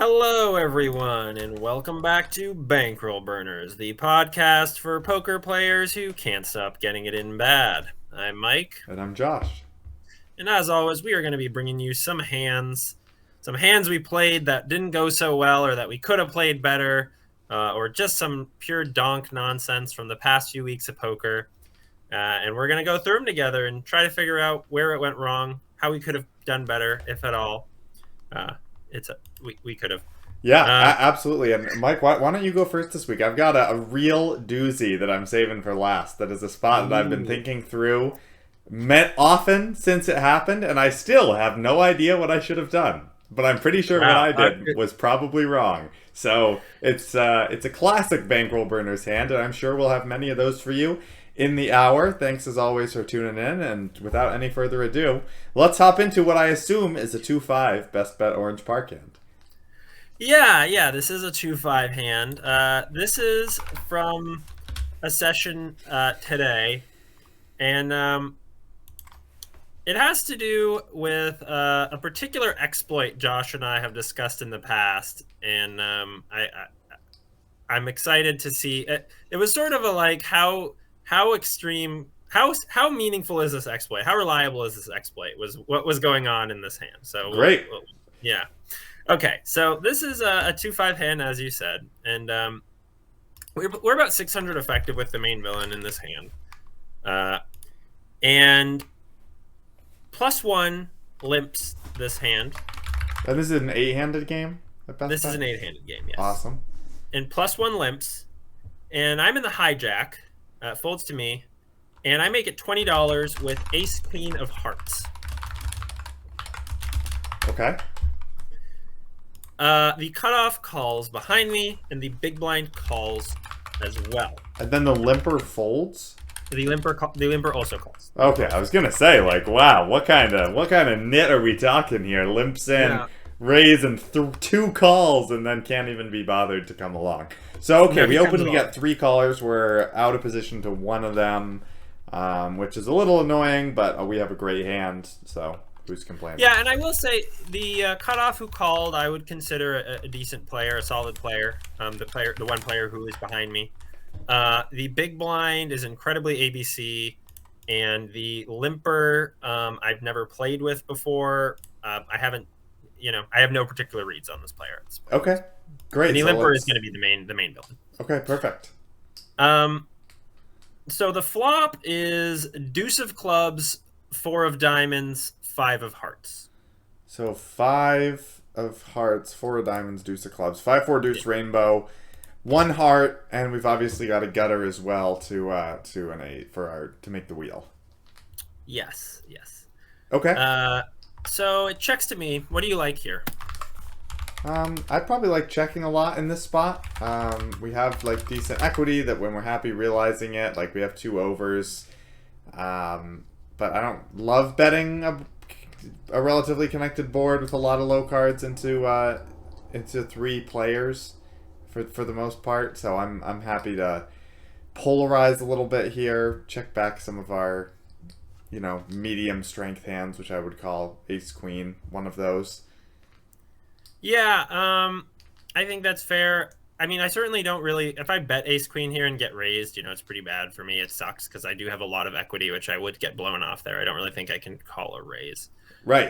Hello, everyone, and welcome back to Bankroll Burners, the podcast for poker players who can't stop getting it in bad. I'm Mike. And I'm Josh. And as always, we are going to be bringing you some hands we played that didn't go so well or that we could have played better, or just some pure donk nonsense from the past few weeks of poker. And we're going to go through them together and try to figure out where it went wrong, how we could have done better, if at all. We could have. Yeah, absolutely. And Mike, why don't you go first this week? I've got a real doozy that I'm saving for last. That is a spot that I've been thinking through often since it happened, and I still have no idea what I should have done. But I'm pretty sure what I did was probably wrong. So it's a classic Bankroll Burners hand, and I'm sure we'll have many of those for you in the hour. Thanks as always for tuning in, and without any further ado, let's hop into what I assume is a 2-5 best bet orange park hand. Yeah, this is a 2-5 hand. This is from a session today, and it has to do with a particular exploit Josh and I have discussed in the past, and I'm excited to see it. It was sort of a like how extreme, how meaningful is this exploit? How reliable is this exploit? Was what was going on in this hand. So great. Yeah. Okay, so this is a 2-5 hand, as you said, and we're about 600 effective with the main villain in this hand, and +1 limps this hand. And this is an 8-handed game? This is an 8-handed game, yes. Awesome. And +1 limps, and I'm in the hijack. Folds to me, and I make it $20 with ace queen of hearts. Okay. The cutoff calls behind me, and the big blind calls as well. And then the limper folds? The limper also calls. Okay, I was gonna say, like, wow, what kind of nit are we talking here? Limps in, raise, and 2 calls, and then can't even be bothered to come along. So okay, we open, we got 3 callers. We're out of position to 1 of them, which is a little annoying, but we have a great hand, so who's complaining? Yeah, and I will say the cutoff who called, I would consider a decent player, a solid player. The one player who is behind me. The big blind is incredibly ABC, and the limper I've never played with before. I haven't, I have no particular reads on this player at this point. Okay, great. And the limper is going to be the main villain. Okay, perfect. So the flop is deuce of clubs, 4 of diamonds, 5 of hearts. So 5 of hearts, 4 of diamonds, deuce of clubs, 5-4 deuce rainbow, 1 heart, and we've obviously got a gutter as well to an 8 to make the wheel. Yes. Okay. So it checks to me. What do you like here? I'd probably like checking a lot in this spot. We have like decent equity that when we're happy realizing it, like we have 2 overs. But I don't love betting a relatively connected board with a lot of low cards into 3 players for the most part. So I'm happy to polarize a little bit here, check back some of our medium strength hands, which I would call ace queen, one of those. Yeah, I think that's fair. I mean, I certainly don't really... If I bet ace-queen here and get raised, it's pretty bad for me. It sucks because I do have a lot of equity, which I would get blown off there. I don't really think I can call a raise. Right.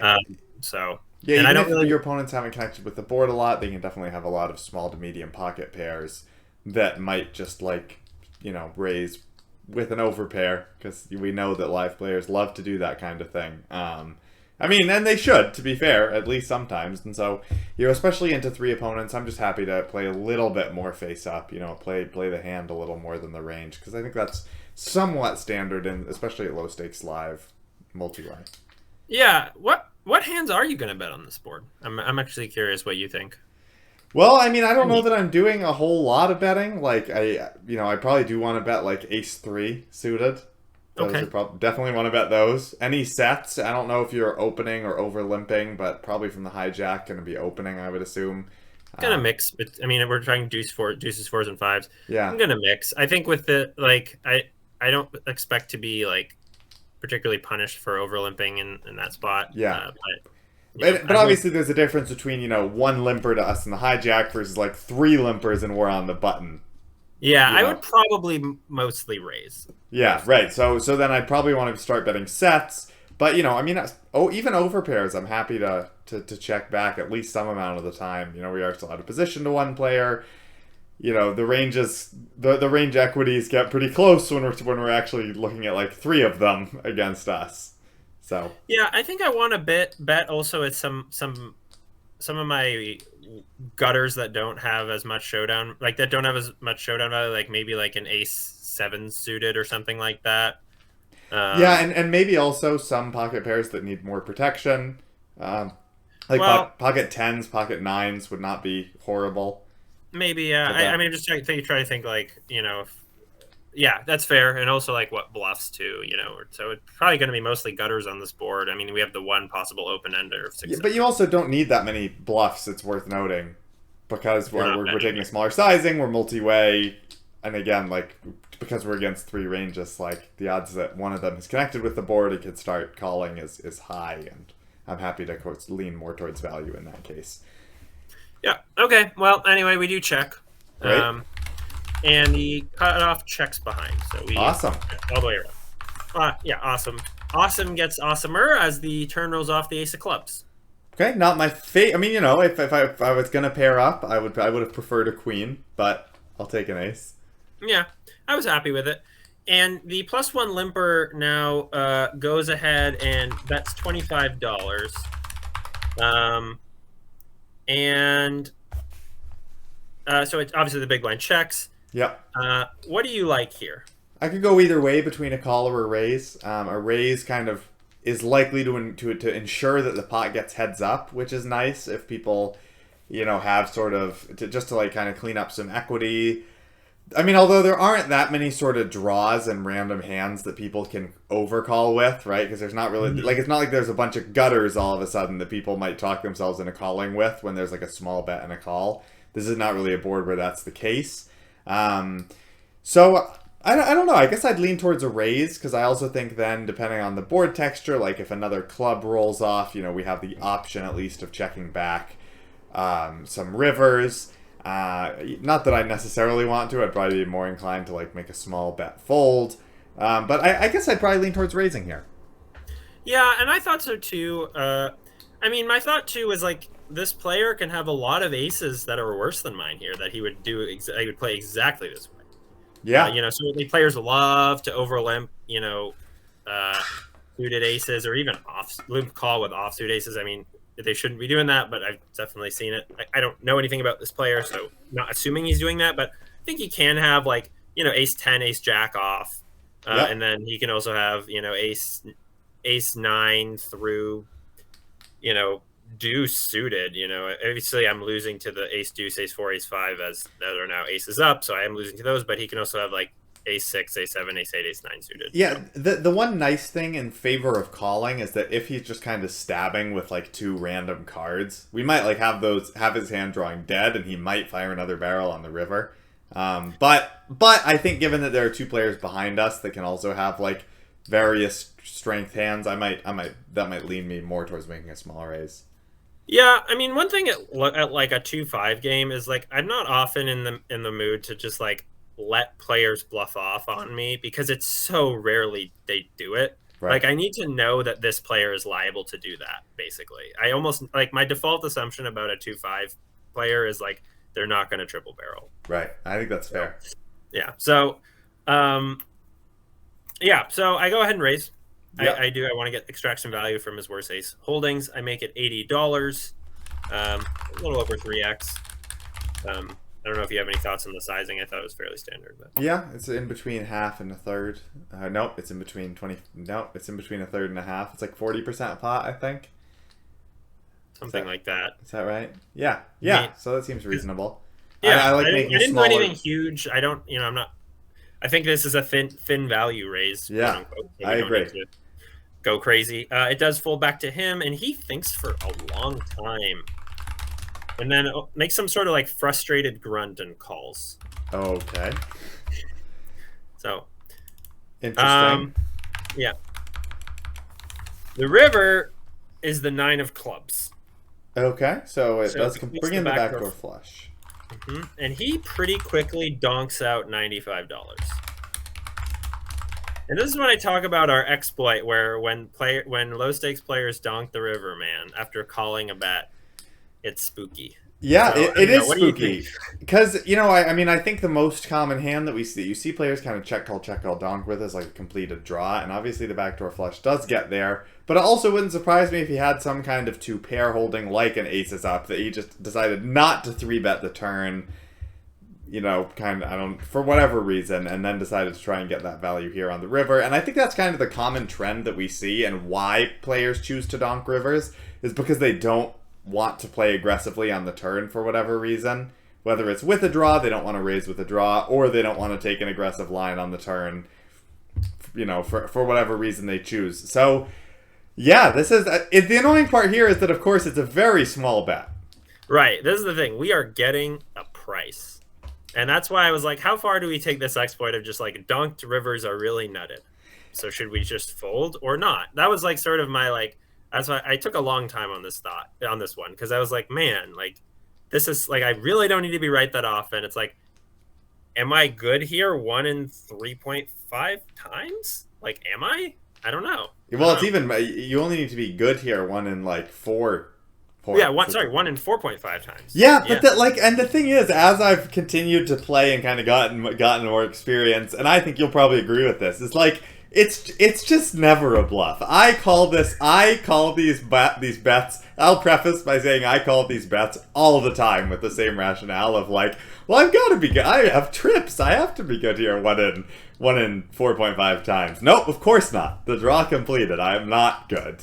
So... Yeah, and even I don't if really... your opponents haven't connected with the board a lot, they can definitely have a lot of small to medium pocket pairs that might just, raise with an overpair, because we know that live players love to do that kind of thing. And they should, to be fair, at least sometimes. And so, especially into 3 opponents, I'm just happy to play a little bit more face up, play the hand a little more than the range, because I think that's somewhat standard, and especially at low stakes live multi-way. Yeah, what hands are you going to bet on this board? I'm actually curious what you think. Well, I don't know that I'm doing a whole lot of betting. Like, I probably do want to bet, like, ace-3 suited. Okay. Definitely want to bet those. Any sets, I don't know if you're opening or over limping, but probably from the hijack going to be opening, I would assume. Gonna mix. We're trying deuces, 4s, and 5s. Yeah. I'm gonna mix. I think with the I don't expect to be particularly punished for over limping in that spot. Yeah. But obviously, there's a difference between one limper to us in the hijack versus like 3 limpers and we're on the button. Yeah, I would probably mostly raise. Yeah, right. So then I'd probably want to start betting sets. But even over pairs, I'm happy to check back at least some amount of the time. We are still out of position to one player. The ranges, the range equities get pretty close when we're actually looking at like 3 of them against us. So yeah, I think I want to bet also at some of my gutters that don't have as much showdown, like that don't have as much showdown value, like maybe like an ace 7 suited or something like that. Yeah, and maybe also some pocket pairs that need more protection. Pocket 10s, pocket 9s would not be horrible. Maybe, yeah. I mean, just try to think like, yeah, that's fair. And also like what bluffs too, so it's probably going to be mostly gutters on this board. I mean, we have the one possible open ender of 6. Yeah, but you also don't need that many bluffs, it's worth noting, because we're taking a smaller sizing, we're multi-way, and again, like, because we're against 3 ranges, like, the odds that one of them is connected with the board, it could start calling is high, and I'm happy to lean more towards value in that case. Yeah, okay. Well, anyway, we do check. Right. And the cutoff checks behind. So we awesome. All the way around. Yeah, awesome. Awesome gets awesomer as the turn rolls off the ace of clubs. Okay, not my fate. I mean, if I was gonna pair up, I would have preferred a queen, but I'll take an ace. Yeah, I was happy with it. And the +1 limper now goes ahead and bets $25. So it's obviously the big blind checks. Yep. What do you like here? I could go either way between a call or a raise. A raise kind of is likely to ensure that the pot gets heads up, which is nice if people, have sort of just to like kind of clean up some equity. I mean, although there aren't that many sort of draws and random hands that people can overcall with, right? Because there's not really like it's not like there's a bunch of gutters all of a sudden that people might talk themselves into calling with when there's like a small bet and a call. This is not really a board where that's the case. So I don't know. I guess I'd lean towards a raise because I also think then, depending on the board texture, like if another club rolls off, we have the option at least of checking back some rivers. Not that I necessarily want to. I'd probably be more inclined to like make a small bet fold. But I guess I'd probably lean towards raising here. Yeah, and I thought so too. I mean, my thought too was like this player can have a lot of aces that are worse than mine here that he would do. He would play exactly this way. Yeah. Certainly players love to overlimp, suited aces or even limp call with offsuit aces. I mean, they shouldn't be doing that, but I've definitely seen it. I don't know anything about this player, so not assuming he's doing that, but I think he can have like, ace 10, ace jack off. And then he can also have, ace 9 through, deuce suited. Obviously I'm losing to the ace deuce, ace 4, ace 5 as that are now aces up, so I am losing to those, but he can also have like ace 6, ace 7, ace 8, ace 9 suited. Yeah, the one nice thing in favor of calling is that if he's just kind of stabbing with like 2 random cards, we might like have his hand drawing dead and he might fire another barrel on the river. But I think given that there are 2 players behind us that can also have like various strength hands, that might lean me more towards making a small raise. Yeah, I mean, one thing at like a 2-5 game is like I'm not often in the mood to just like let players bluff off on me because it's so rarely they do it. Right. Like I need to know that this player is liable to do that. Basically, I almost like my default assumption about a 2-5 player is like they're not going to triple barrel. Right. I think that's fair. Yeah. So, so I go ahead and raise. Yep. I do. I want to extract some value from his worst ace holdings. I make it $80, a little over 3x. I don't know if you have any thoughts on the sizing. I thought it was fairly standard. But. Yeah, it's in between half and a third. Nope, it's in between 20. No, it's in between a third and a half. It's like 40% pot, I think. Something like that. Is that right? Yeah. So that seems reasonable. Yeah, I like making. I didn't do anything huge. I don't. I'm not. I think this is a thin value raise. Yeah, so I agree. Go crazy. It does fold back to him, and he thinks for a long time, and then makes some sort of like frustrated grunt and calls. Okay. So. Interesting. Yeah. The river is the 9 of clubs. Okay, so it does it bring in the backdoor flush. And he pretty quickly donks out $95. And this is when I talk about our exploit, where when low stakes players donk the river, man, after calling a bet, it's spooky. Yeah, So, it is spooky. Because, I think the most common hand that we see, you see players kind of check call, donk with is like a completed draw, and obviously the backdoor flush does get there. But it also wouldn't surprise me if he had some kind of 2-pair holding, like an aces up, that he just decided not to 3-bet the turn, for whatever reason, and then decided to try and get that value here on the river. And I think that's kind of the common trend that we see, and why players choose to donk rivers, is because they don't want to play aggressively on the turn for whatever reason. Whether it's with a draw, they don't want to raise with a draw, or they don't want to take an aggressive line on the turn, for whatever reason they choose. So, yeah, the annoying part here is that, of course, it's a very small bet. Right, this is the thing. We are getting a price. And that's why I was like, how far do we take this exploit of just like donked rivers are really nutted? So should we just fold or not? That was like sort of my like, that's why I took a long time on this one, because I was like, man, like this is like, I really don't need to be right that often. It's like, am I good here 1 in 3.5 times? Like, am I? I don't know. Well, it's even, you only need to be good here 1 in like 4. 1 in 4.5 times. Yeah, but and the thing is, as I've continued to play and kind of gotten more experience, and I think you'll probably agree with this, it's like it's just never a bluff. I call these bets. I'll preface by saying I call these bets all the time with the same rationale of like, well, I've got to be good. I have trips. I have to be good here 1 in 4.5 times. Nope, of course not. The draw completed. I am not good.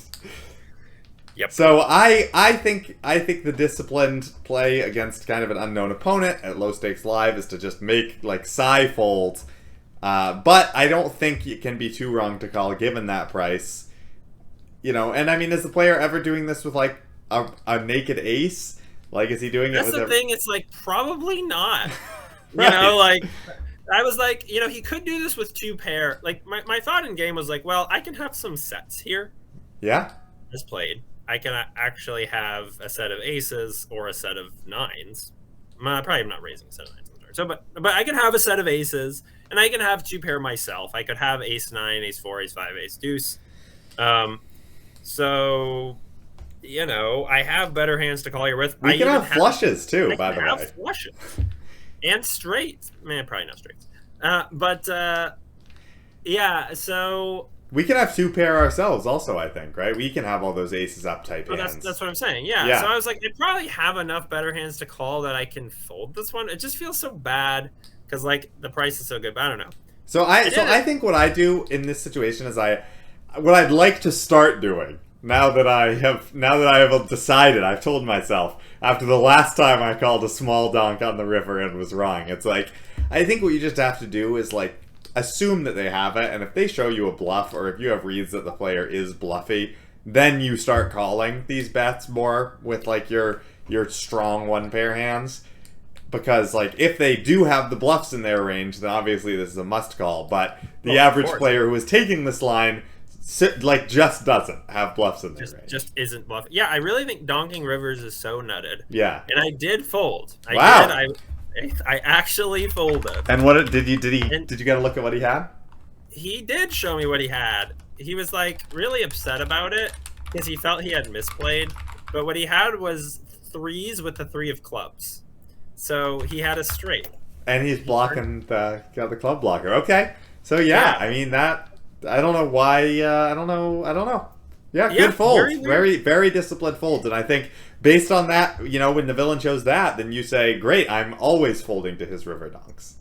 Yep. So I think the disciplined play against kind of an unknown opponent at low stakes live is to just make like Psy fold, but I don't think it can be too wrong to call given that price, And I mean, is the player ever doing this with like a naked ace? Like, is he doing That's it with the thing. It's like probably not. Right. Like I was like, he could do this with 2-pair. Like my thought in game was like, well, I can have some sets here. Yeah. As played. I can actually have a set of aces or a set of 9s. Probably I'm not raising a set of 9s on the turn. So, but I can have a set of aces, and I can have 2-pair myself. I could have ace 9, ace 4, ace 5, ace deuce. So, I have better hands to call here with. We can have flushes too, by the way. Have flushes and straights. Man, probably not straights. Yeah. So. We can have 2-pair ourselves also, I think, right? We can have all those aces up type hands. That's what I'm saying, yeah. So I was like, I probably have enough better hands to call that I can fold this one. It just feels so bad because, like, the price is so good, but I don't know. So I think what I do in this situation is what I'd like to start doing, now that I have decided, I've told myself, after the last time I called a small donk on the river and was wrong, it's like, I think what you just have to do is, like, assume that they have it, and if they show you a bluff, or if you have reads that the player is bluffy, then you start calling these bets more with like your strong 1-pair hands, because like if they do have the bluffs in their range, then obviously this is a must call. But the average player who is taking this line just doesn't have bluffs in their range. Just isn't bluff. Yeah, I really think donking rivers is so nutted. Yeah, and I did fold. Wow. I actually folded. And what did you get a look at what he had? He did show me what he had. He was like really upset about it because he felt he had misplayed. But what he had was 3s with the 3 of clubs. So he had a straight. And he's blocking got the club blocker. Okay. So yeah, I mean that I don't know why I don't know. Yeah, good folds. Very, very disciplined folds. And I think based on that, when the villain shows that, then you say, great, I'm always folding to his river donks.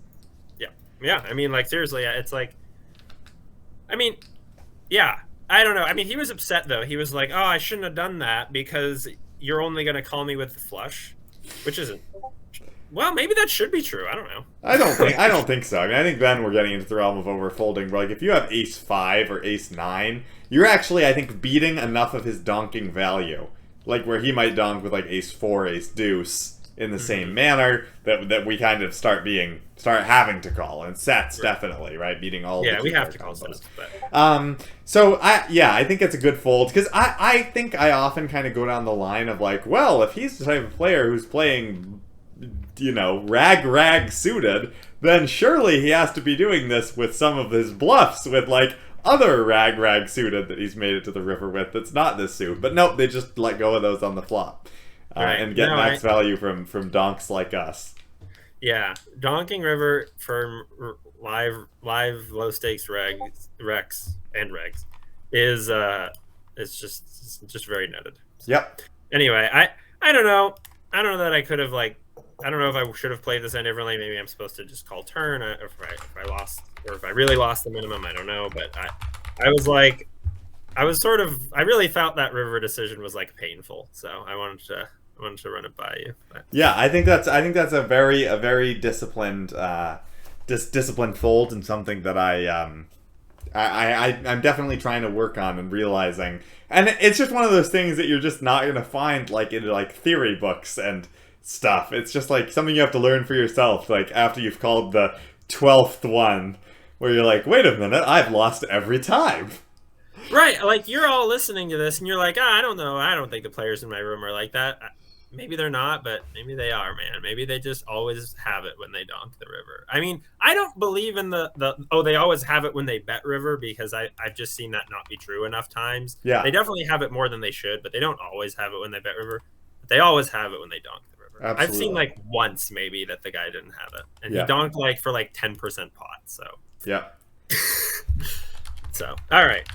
Yeah. Yeah. I mean, like, seriously, it's like, I mean, yeah, I don't know. I mean, he was upset, though. He was like, oh, I shouldn't have done that because you're only going to call me with the flush, which isn't. Well, maybe that should be true. I don't know. I don't think so. I mean, I think then we're getting into the realm of overfolding. Where, like, if you have ace 5 or ace 9, you're actually, I think, beating enough of his donking value. Like, where he might donk with, like, ace 4, ace deuce, in the same manner that we kind of start having to call, and sets definitely, right? Beating all yeah, the we have to combos. call sets. But... So I think it's a good fold, because I think I often kind of go down the line of like, well, if he's the type of player who's playing, rag suited, then surely he has to be doing this with some of his bluffs with like other rag suited that he's made it to the river with that's not this suit. But nope, they just let go of those on the flop. And get max value from donks like us. Yeah, donking river for live low stakes recs is it's just very nutted. So, yep. Anyway, I don't know. I don't know that I could have I don't know if I should have played this hand differently. Maybe I'm supposed to just call turn if I lost, or if I really lost the minimum. I don't know, but I really felt that river decision was like painful, so I wanted to run it by you. But. Yeah, I think that's a very disciplined disciplined fold, and something that I'm definitely trying to work on and realizing. And it's just one of those things that you're just not gonna find like in like theory books and stuff. It's just like something you have to learn for yourself, like after you've called the 12th one, where you're like, wait a minute, I've lost every time. Right, like you're all listening to this and you're like, I don't know, I don't think the players in my room are like that. Maybe they're not, but maybe they are, man. Maybe they just always have it when they donk the river. I mean, I don't believe in they always have it when they bet river, because I've just seen that not be true enough times. Yeah. They definitely have it more than they should, but they don't always have it when they bet river. But they always have it when they donk the river. Absolutely. I've seen like once maybe that the guy didn't have it. And he donked like for like 10% pot, so. Yeah. So, all right.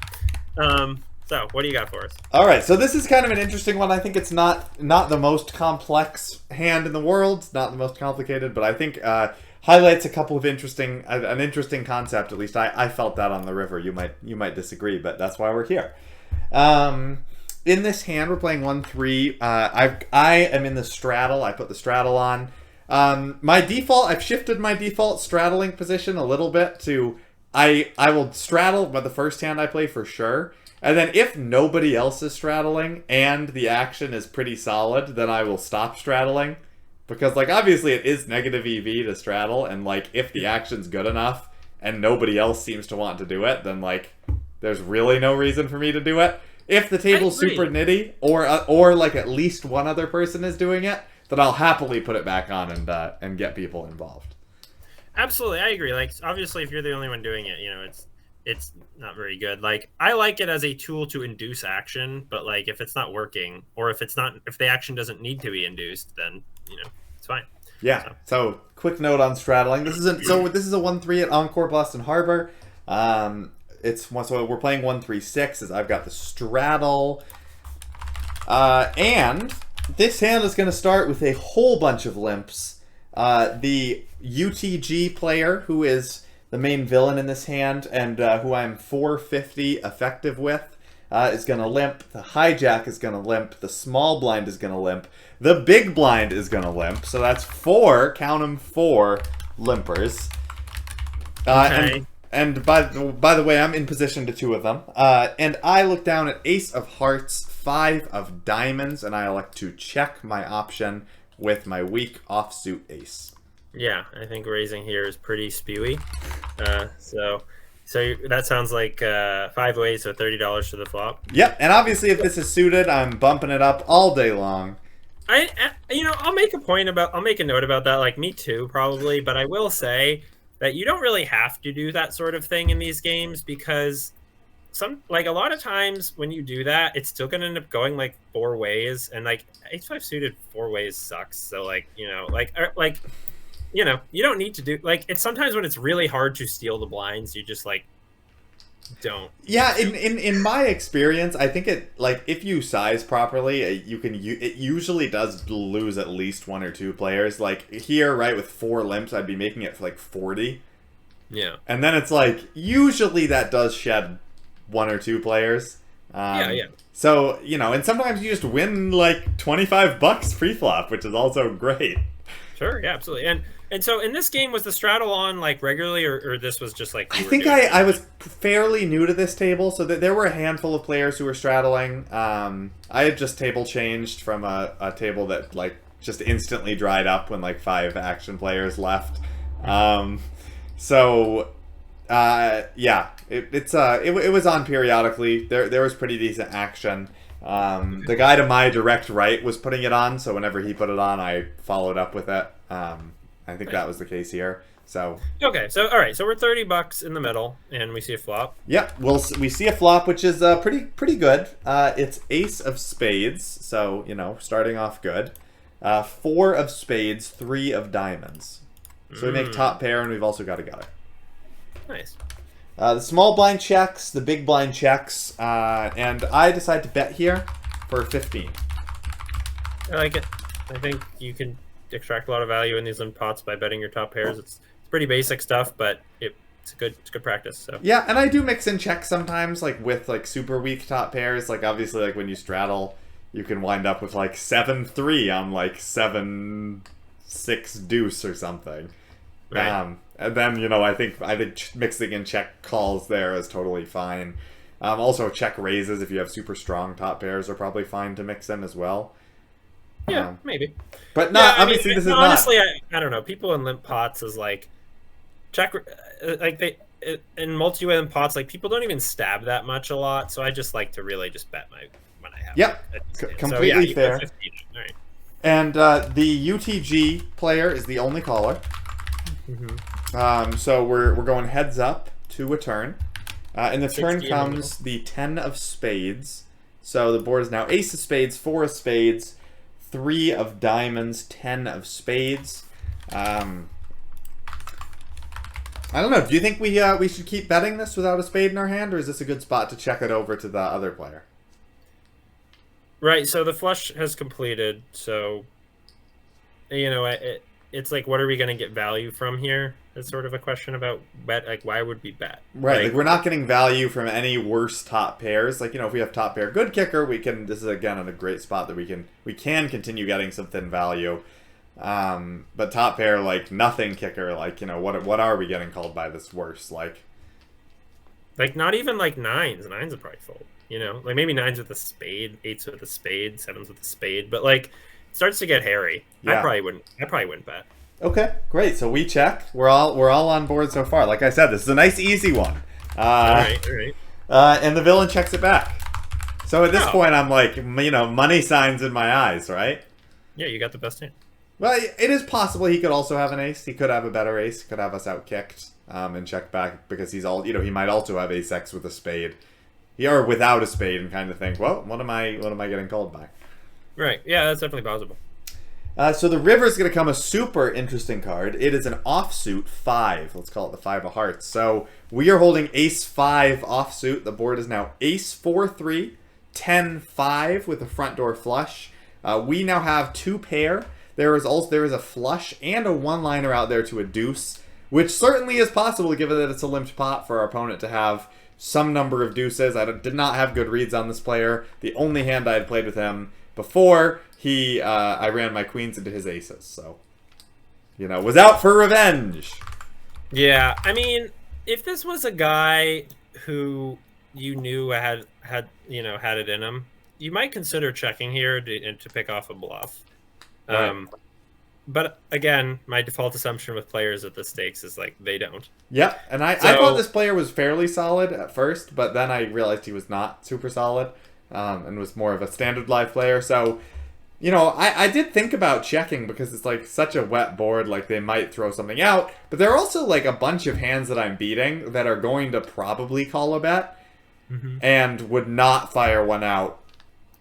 So, what do you got for us? All right, so this is kind of an interesting one. I think it's not the most complex hand in the world. It's not the most complicated, but I think highlights a couple of an interesting concept. At least I felt that on the river. You might disagree, but that's why we're here. In this hand, we're playing 1-3. I am in the straddle. I put the straddle on. I've shifted my default straddling position a little bit to I will straddle by the first hand I play for sure. And then if nobody else is straddling and the action is pretty solid, then I will stop straddling. Because, like, obviously it is negative EV to straddle, and, like, if the action's good enough and nobody else seems to want to do it, then, like, there's really no reason for me to do it. If the table's super nitty, or like, at least one other person is doing it, then I'll happily put it back on and get people involved. Absolutely, I agree. Like, obviously, if you're the only one doing it, it's not very good. Like, I like it as a tool to induce action, but like if it's not working, or if the action doesn't need to be induced, then it's fine. Yeah. So quick note on straddling. This is a 1-3 at Encore Boston Harbor. So we're playing 1-3-6 as I've got the straddle. And this hand is going to start with a whole bunch of limps. The UTG player, who is the main villain in this hand, and who I'm 450 effective with, is going to limp. The hijack is going to limp. The small blind is going to limp. The big blind is going to limp. So that's 4, count them, 4 limpers. Okay. And by the way, I'm in position to 2 of them. And I look down at Ace of Hearts, 5 of Diamonds, and I elect to check my option with my weak offsuit ace. Yeah, I think raising here is pretty spewy. So that sounds like 5 ways, so $30 to the flop. Yep, and obviously if this is suited, I'm bumping it up all day long. I'll make a note about that. Like, me too, probably, but I will say that you don't really have to do that sort of thing in these games, because a lot of times when you do that, it's still gonna end up going like 4 ways, and like H5 suited 4 ways sucks. So you don't need to do, like, it's sometimes when it's really hard to steal the blinds, you just like don't. Yeah, in my experience, I think it, like, if you size properly, it usually does lose at least 1 or 2 players. Like here, right, with 4 limps, I'd be making it for like 40. Yeah. And then it's like usually that does shed 1 or 2 players. Yeah. So, and sometimes you just win like $25 pre-flop, which is also great. Sure, yeah, absolutely. And so in this game, was the straddle on like regularly, or this was just like... I think I was fairly new to this table, so that there were a handful of players who were straddling. I had just table changed from a table that like just instantly dried up when like 5 action players left. So yeah, it was on periodically. There was pretty decent action. The guy to my direct right was putting it on, so whenever he put it on, I followed up with it. I think that was the case here. So okay, so all right, so we're $30 in the middle, and we see a flop. Yep, we see a flop, which is pretty good. It's ace of spades, so starting off good. 4 of spades, 3 of diamonds. So we make top pair, and we've also got a gutter. Nice. The small blind checks, the big blind checks, and I decide to bet here for 15. I like it. I think you can extract a lot of value in these limp pots by betting your top pairs. It's pretty basic stuff, but it's good practice. So yeah, and I do mix in checks sometimes, like with like super weak top pairs. Like obviously, like when you straddle, you can wind up with like 7-3 on like 7-6 deuce or something. Right. And then I think mixing in check calls there is totally fine. Also, check raises if you have super strong top pairs are probably fine to mix in as well. Yeah, maybe. But not obviously. This is not. Honestly, I don't know. People in limp pots is like check, like they in multi-way limp pots. Like people don't even stab that much a lot. So I just like to really just bet when I have. Yep, completely fair. 15. All right. And the UTG player is the only caller. So we're going heads up to a turn. In the turn comes the 10 of spades. So the board is now ace of spades, 4 of spades, 3 of diamonds, 10 of spades. I don't know. Do you think we should keep betting this without a spade in our hand, or is this a good spot to check it over to the other player? Right. So the flush has completed. So it's like, what are we going to get value from here? It's sort of a question about bet. Like, why would we bet? Right. Like we're not getting value from any worse top pairs. Like if we have top pair good kicker, we can. This is again a great spot that we can continue getting some thin value. But top pair like nothing kicker. Like what are we getting called by this worse? Like not even like nines. Nines would probably fold. Like maybe nines with a spade, eights with a spade, sevens with a spade. But like it starts to get hairy. Yeah. I probably wouldn't bet. Okay, great. So we check. We're all on board so far. Like I said, this is a nice easy one. All right. And the villain checks it back. So at this point, I'm like, money signs in my eyes, right? Yeah, you got the best hand. Well, it is possible he could also have an ace. He could have a better ace. He could have us outkicked and check back because he's all. He might also have ace X with a spade, or without a spade, and kind of think, well, what am I getting called by? Right. Yeah, that's definitely possible. So the river is going to come a super interesting card. It is an offsuit 5. Let's call it the 5 of hearts. So we are holding ace 5 offsuit. The board is now ace 4-3, 10-5 with a front door flush. We now have 2 pair. There is a flush and a one-liner out there to a deuce, which certainly is possible given that it's a limped pot for our opponent to have some number of deuces. I did not have good reads on this player. The only hand I had played with him before I ran my queens into his aces, so was out for revenge. Yeah, I mean, if this was a guy who you knew had it in him, you might consider checking here to pick off a bluff. Right. But again, my default assumption with players at the stakes is like they don't. Yep, and I thought this player was fairly solid at first, but then I realized he was not super solid. And was more of a standard live player. So, I did think about checking because it's like such a wet board, like they might throw something out. But there are also like a bunch of hands that I'm beating that are going to probably call a bet and would not fire one out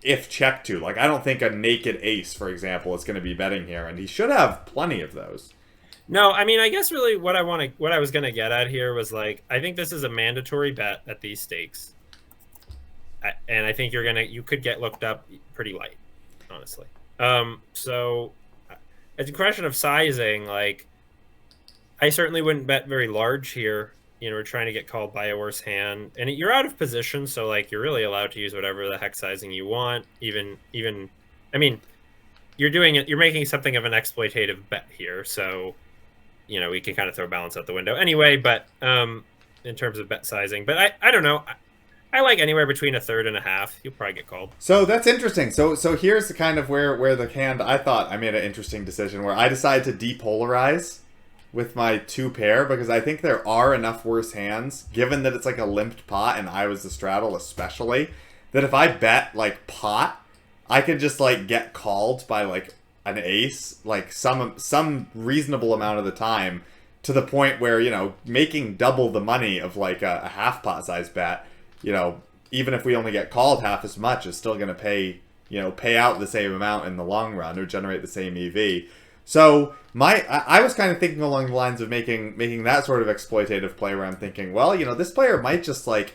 if checked to. Like I don't think a naked ace, for example, is going to be betting here, and he should have plenty of those. No, I mean, I guess really what I was going to get at here was like, I think this is a mandatory bet at these stakes. And I think you could get looked up pretty light, honestly. So it's a question of sizing. Like, I certainly wouldn't bet very large here. We're trying to get called by a worse hand, and you're out of position, so like you're really allowed to use whatever the heck sizing you want. Even, I mean, you're making something of an exploitative bet here, so we can kind of throw balance out the window anyway. But in terms of bet sizing, but I don't know. I like anywhere between a third and a half. You'll probably get called. So that's interesting. So here's the kind of where the hand I thought I made an interesting decision where I decided to depolarize with my 2-pair because I think there are enough worse hands, given that it's like a limped pot and I was the straddle especially, that if I bet like pot, I could just like get called by like an ace like some reasonable amount of the time to the point where, you know, making double the money of like a half pot size bet, you know, even if we only get called half as much, is still going to pay out the same amount in the long run or generate the same EV. So I was kind of thinking along the lines of making that sort of exploitative play where I'm thinking, well, you know, this player might just like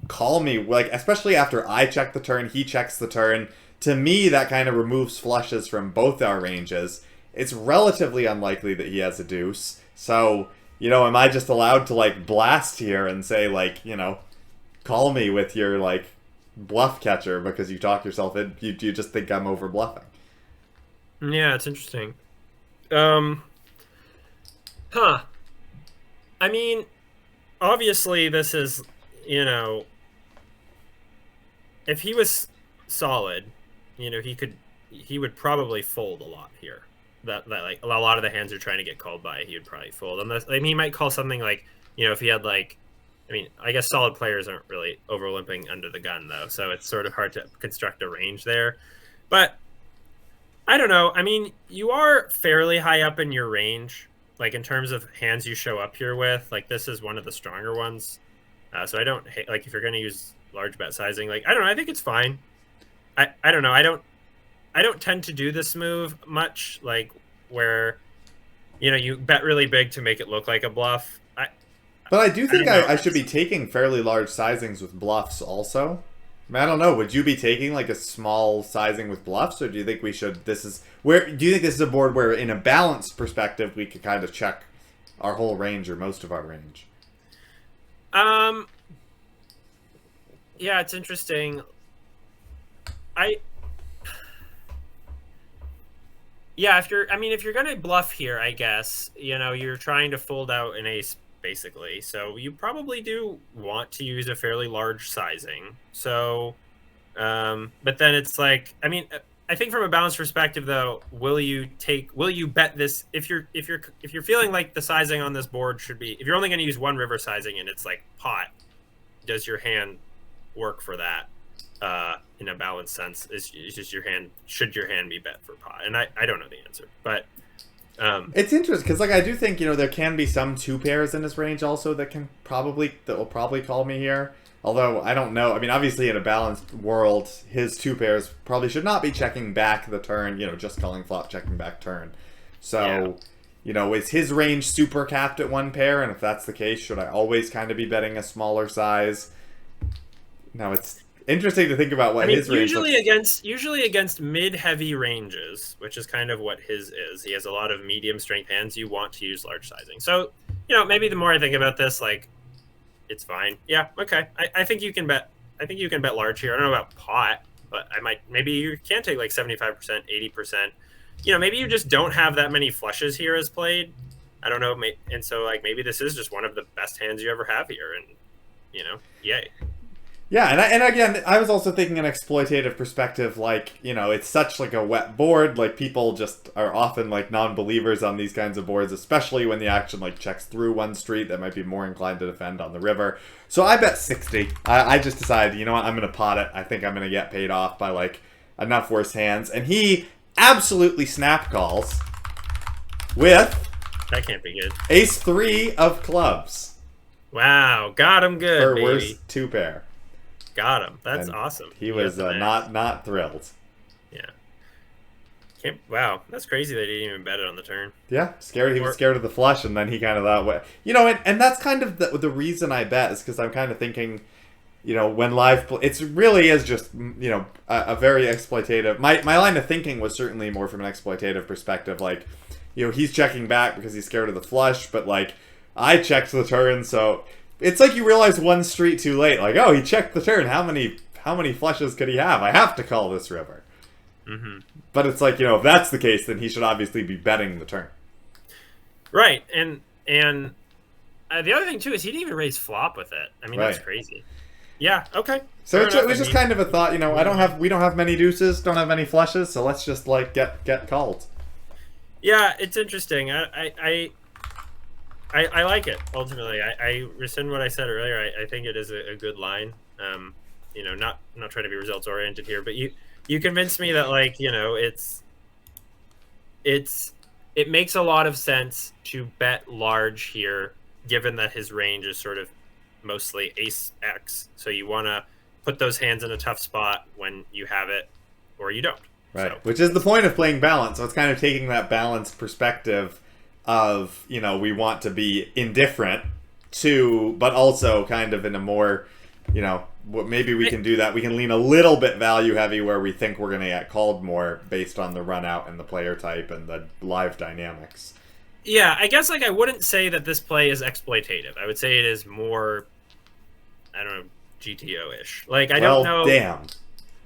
call me, like especially after I check the turn, he checks the turn. To me, that kind of removes flushes from both our ranges. It's relatively unlikely that he has a deuce. So, you know, am I just allowed to like blast here and say like, you know, call me with your like bluff catcher because you talk yourself in? You just think I'm over bluffing? Yeah, it's interesting. I mean, obviously this is, you know, if he was solid, you know, he would probably fold a lot here. That like a lot of the hands are trying to get called by, he would probably fold. Unless, I mean, he might call something like, you know, if he had like, I mean, I guess solid players aren't really over limping under the gun though, so it's sort of hard to construct a range there. But I don't know. I mean, you are fairly high up in your range, like in terms of hands you show up here with. Like this is one of the stronger ones, so I don't hate, like if you're going to use large bet sizing. Like I don't know. I think it's fine. I don't know. I don't tend to do this move much. Like where, you know, you bet really big to make it look like a bluff. But I do think I should be taking fairly large sizings with bluffs also. I mean, I don't know. Would you be taking like a small sizing with bluffs, or do you think we should? Do you think this is a board where, in a balanced perspective, we could kind of check our whole range or most of our range? Yeah, it's interesting. Yeah, if you're gonna bluff here, I guess, you know, you're trying to fold out an ace basically, so you probably do want to use a fairly large sizing. So, but then it's like, I mean, I think from a balanced perspective, though, will you bet this if you're feeling like the sizing on this board should be, if you're only going to use one river sizing and it's like pot, does your hand work for that? In a balanced sense, is just should your hand be bet for pot? And I don't know the answer, but it's interesting because like I do think, you know, there can be some 2-pairs in this range also that will probably call me here. Although I don't know. I mean, obviously in a balanced world, his 2-pairs probably should not be checking back the turn. You know, just calling flop, checking back turn. So, yeah. You know, is his range super capped at 1 pair? And if that's the case, should I always kind of be betting a smaller size? Now it's interesting to think about what his range usually against mid-heavy ranges, which is kind of what his is. He has a lot of medium strength hands. You want to use large sizing. So, you know, maybe the more I think about this, like, it's fine. Yeah, okay. I think you can bet. I think you can bet large here. I don't know about pot, but maybe you can take like 75%, 80%. You know, maybe you just don't have that many flushes here as played. I don't know. And so like maybe this is just one of the best hands you ever have here, and you know, yay. Yeah, and again, I was also thinking an exploitative perspective, like, you know, it's such like a wet board, like people just are often like non-believers on these kinds of boards, especially when the action like checks through one street that might be more inclined to defend on the river. So I bet 60. I just decided, you know what, I'm going to pot it. I think I'm going to get paid off by like enough worse hands. And he absolutely snap calls with... That can't be good. Ace-3 of clubs. Wow, got him good, for baby. Worst 2-pair. Got him. That's and awesome. He was not thrilled. Yeah. Wow, that's crazy that he didn't even bet it on the turn. Yeah, scared. He was scared of the flush, and then he kind of thought, well, you know, and that's kind of the reason I bet is because I'm kind of thinking, you know, when it's really is just, you know, a very exploitative. My line of thinking was certainly more from an exploitative perspective, like, you know, he's checking back because he's scared of the flush, but like I checked the turn, so. It's like you realize one street too late. Like, oh, he checked the turn. How many flushes could he have? I have to call this river. Mm-hmm. But it's like, you know, if that's the case, then he should obviously be betting the turn. Right, and the other thing too is he didn't even raise flop with it. I mean, right. That's crazy. Yeah. Okay. So it was just kind of a thought, we don't have many deuces, don't have many flushes, so let's just like get called. Yeah, it's interesting. I like it ultimately. I rescind what I said earlier. I think it is a good line. Not trying to be results oriented here, but you convinced me that it makes a lot of sense to bet large here, given that his range is sort of mostly ace X. So you want to put those hands in a tough spot when you have it or you don't. Right. So, which is the point of playing balance. So it's kind of taking that balanced perspective of, we want to be indifferent to, but also kind of in a more, maybe we can do that. We can lean a little bit value heavy where we think we're going to get called more based on the run out and the player type and the live dynamics. Yeah, I guess I wouldn't say that this play is exploitative. I would say it is more, I don't know, GTO-ish. I don't know. Damn.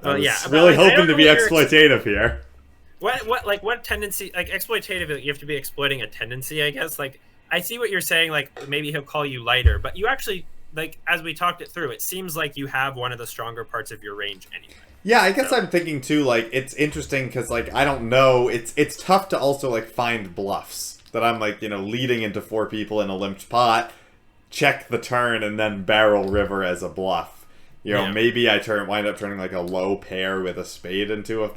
I was really hoping to be exploitative here. What tendency, exploitative, you have to be exploiting a tendency, I guess. I see what you're saying, maybe he'll call you lighter, but you actually, as we talked it through, it seems like you have one of the stronger parts of your range anyway. Yeah, I guess I'm thinking too, it's interesting because, I don't know, it's tough to also, find bluffs that I'm, leading into 4 people in a limped pot, check the turn, and then barrel river as a bluff. Maybe I wind up turning, a low pair with a spade into a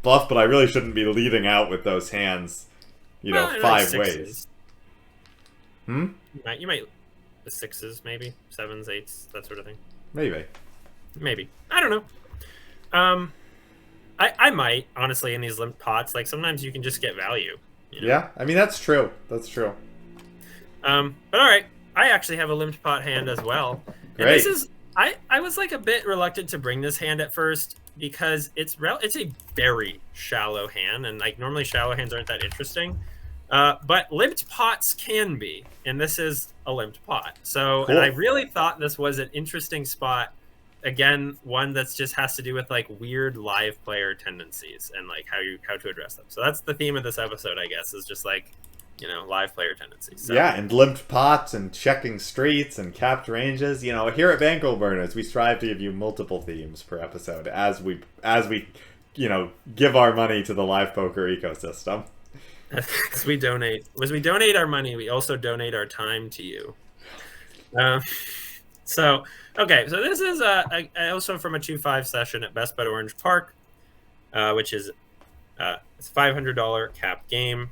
bluff, but I really shouldn't be leading out with those hands, 5 ways. You might the 6s, maybe 7s, 8s, that sort of thing. Maybe. I don't know. I might, honestly, in these limped pots, sometimes you can just get value. Yeah, I mean, that's true. That's true. But all right, I actually have a limped pot hand as well. Great. And this is, I was a bit reluctant to bring this hand at first because it's a very shallow hand, and normally shallow hands aren't that interesting. But limped pots can be, and this is a limped pot. So, cool. And I really thought this was an interesting spot. Again, one that's just has to do with weird live player tendencies and how to address them. So that's the theme of this episode, I guess, is just live player tendencies. So. Yeah, and limped pots and checking streets and capped ranges. Here at Bankroll Burners, we strive to give you multiple themes per episode as we give our money to the live poker ecosystem. As we donate our money, we also donate our time to you. So this is also from a 2-5 session at Best Bet Orange Park, which is it's a $500 cap game.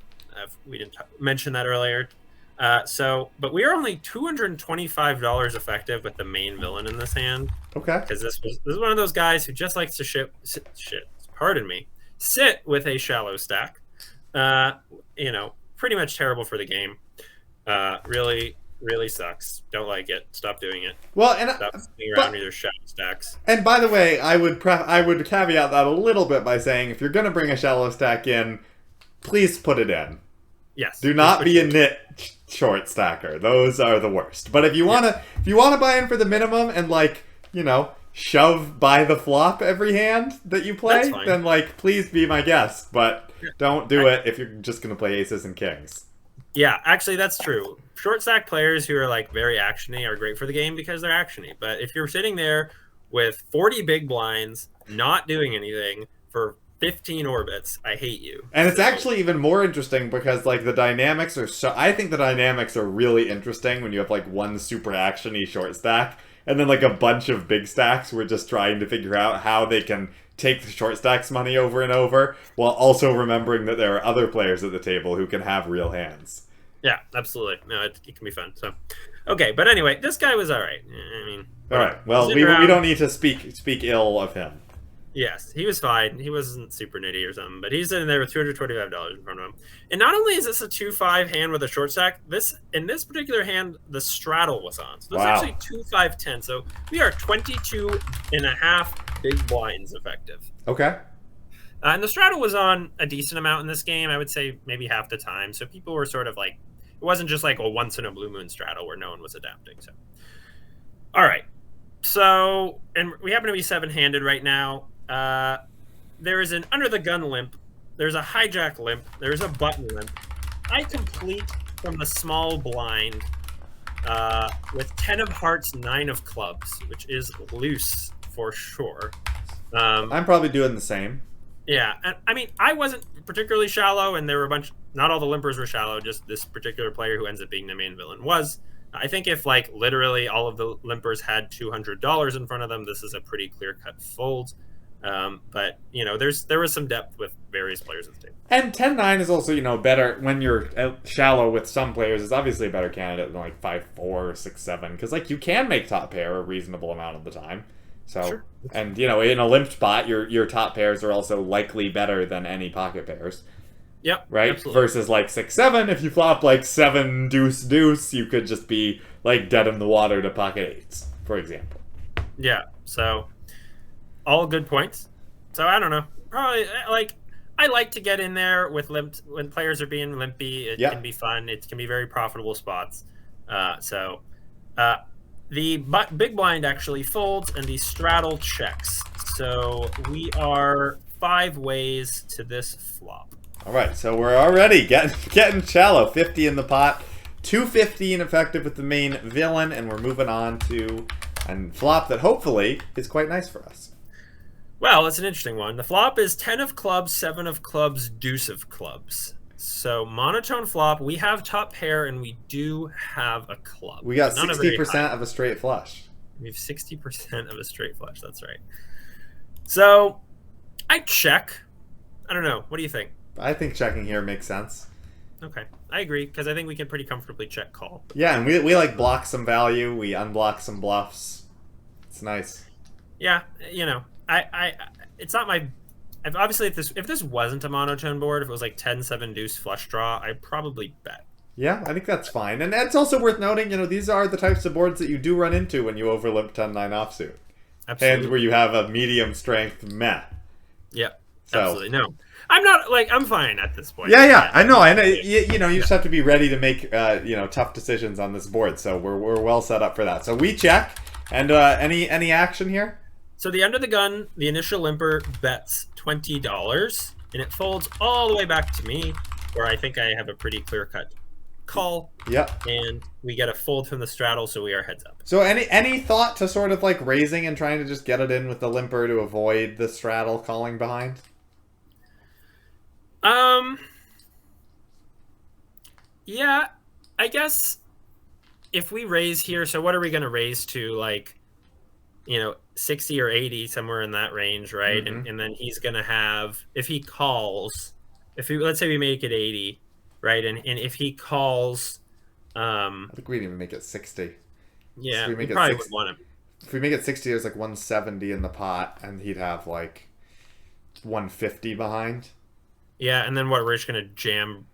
We didn't mention that earlier. But we are only $225 effective with the main villain in this hand. Okay. Because this is one of those guys who just likes to sit with a shallow stack. Pretty much terrible for the game. Really sucks. Don't like it. Stop doing it. Well, and stop sitting around either shallow stacks. And by the way, I would caveat that a little bit by saying if you're going to bring a shallow stack in, please put it in. Yes. Do not be a nit short stacker. Those are the worst. But if you wanna buy in for the minimum and shove by the flop every hand that you play, then please be my guest. But don't do it if you're just gonna play aces and kings. Yeah, actually that's true. Short stack players who are very actiony are great for the game because they're actiony. But if you're sitting there with 40 big blinds, not doing anything for 15 orbits, I hate you. And it's actually even more interesting because the dynamics are I think the dynamics are really interesting when you have one super actiony short stack and then a bunch of big stacks who are just trying to figure out how they can take the short stacks money over and over while also remembering that there are other players at the table who can have real hands. Yeah, absolutely. No, it can be fun. So, okay, but anyway, this guy was all right. I mean, all right. Well, we don't need to speak ill of him. Yes, he was fine. He wasn't super nitty or something, but he's sitting there with $225 in front of him. And not only is this a 2-5 hand with a short stack, in this particular hand, the straddle was on. So it's actually 2-5-10. So we are 22 and a half big blinds effective. Okay. And the straddle was on a decent amount in this game. I would say maybe half the time. So people were sort of it wasn't just a once in a blue moon straddle where no one was adapting. So, all right. So, and we happen to be 7-handed right now. There is an under the gun limp. There's a hijack limp. There's a button limp. I complete from the small blind with 10 of hearts, 9 of clubs, which is loose for sure. I'm probably doing the same. Yeah, and I mean, I wasn't particularly shallow, and there were not all the limpers were shallow, just this particular player who ends up being the main villain was. I think if, like, literally all of the limpers had $200 in front of them, this is a pretty clear-cut fold. But, you know, there was some depth with various players at the table. And 10-9 is also, you know, better when you're shallow with some players. It's obviously a better candidate than, like, 5-4 or 6-7. Because, like, you can make top pair a reasonable amount of the time. So, sure. And, you know, in a limp spot, your top pairs are also likely better than any pocket pairs. Yep. Right? Absolutely. Versus, like, 6-7, if you flop, like, 7 deuce deuce, you could just be, like, dead in the water to pocket eights, for example. Yeah. So, all good points. So, I don't know. Probably, like, I like to get in there with limp when players are being limpy. It can be fun. It can be very profitable spots. The big blind actually folds, and the straddle checks. So we are 5 ways to this flop. All right, so we're already getting shallow. 50 in the pot, 215 effective with the main villain, and we're moving on to a flop that hopefully is quite nice for us. Well, it's an interesting one. The flop is 10 of clubs, 7 of clubs, deuce of clubs. So monotone flop. We have top pair, and we do have a club. We got 60% of a straight flush. We have 60% of a straight flush. That's right. So I check. I don't know. What do you think? I think checking here makes sense. Okay, I agree, because I think we can pretty comfortably check call. Yeah, and we like block some value. We unblock some bluffs. It's nice. Yeah, you know, it's not my. Obviously, if this wasn't a monotone board, if it was like 10-7 deuce flush draw, I'd probably bet. Yeah, I think that's fine. And it's also worth noting, you know, these are the types of boards that you do run into when you overlimp 10-9 offsuit. Absolutely. Hands where you have a medium strength meh. Yeah, absolutely. No, I'm not, like, I'm fine at this point. Yeah, I know. You know, you just have to be ready to make, you know, tough decisions on this board. So we're well set up for that. So we check. And any action here? So the under the gun, the initial limper bets $20, and it folds all the way back to me, where I think I have a pretty clear-cut call. Yep. And we get a fold from the straddle, so we are heads up. So any thought to sort of like raising and trying to just get it in with the limper to avoid the straddle calling behind? Yeah, I guess if we raise here, so what are we going to raise to, like, you know, 60 or 80, somewhere in that range, right? Mm-hmm. And then he's going to have, if he calls, let's say we make it 80, right? And if he calls, I think we'd even make it 60. Yeah, so we probably would want him. If we make it 60, there's like 170 in the pot, and he'd have like 150 behind. Yeah, and then what? We're just going to jam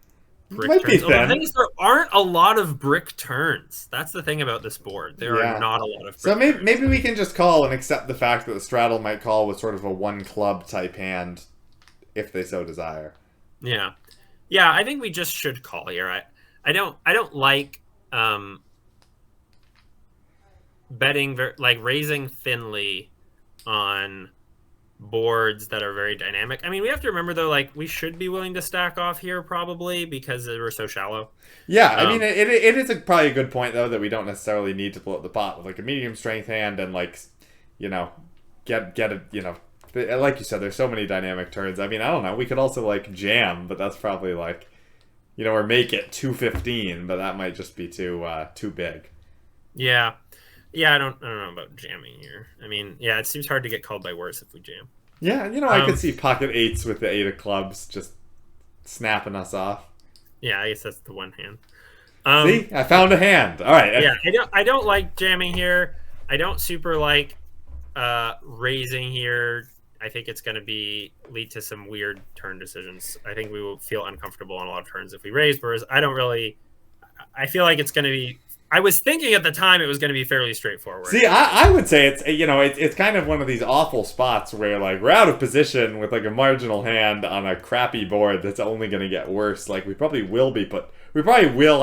brick Might turns. be thin. The thing is, there aren't a lot of brick turns. That's the thing about this board. There are not a lot of brick So turns. maybe we can just call and accept the fact that the straddle might call with sort of a one club type hand, if they so desire. Yeah, I think we just should call here. I don't like betting like raising thinly on boards that are very dynamic. I mean, we have to remember though, like, we should be willing to stack off here probably because we're so shallow. Yeah, I mean, it is probably a good point though that we don't necessarily need to blow up the pot with like a medium strength hand and, like, you know, get it, you know, like you said, there's so many dynamic turns. I mean, I don't know, we could also like jam, but that's probably like, you know, or make it 215, but that might just be too big. Yeah, I don't know about jamming here. I mean, yeah, it seems hard to get called by worse if we jam. Yeah, you know, I could see pocket eights with the 8 of clubs just snapping us off. Yeah, I guess that's the one hand. See, I found a hand. All right. Yeah, I don't like jamming here. I don't super like raising here. I think it's going to lead to some weird turn decisions. I think we will feel uncomfortable on a lot of turns if we raise, whereas I feel like it's going to be, I was thinking at the time it was going to be fairly straightforward. See, I would say it's, you know, it's kind of one of these awful spots where, like, we're out of position with, like, a marginal hand on a crappy board that's only going to get worse. Like, we probably will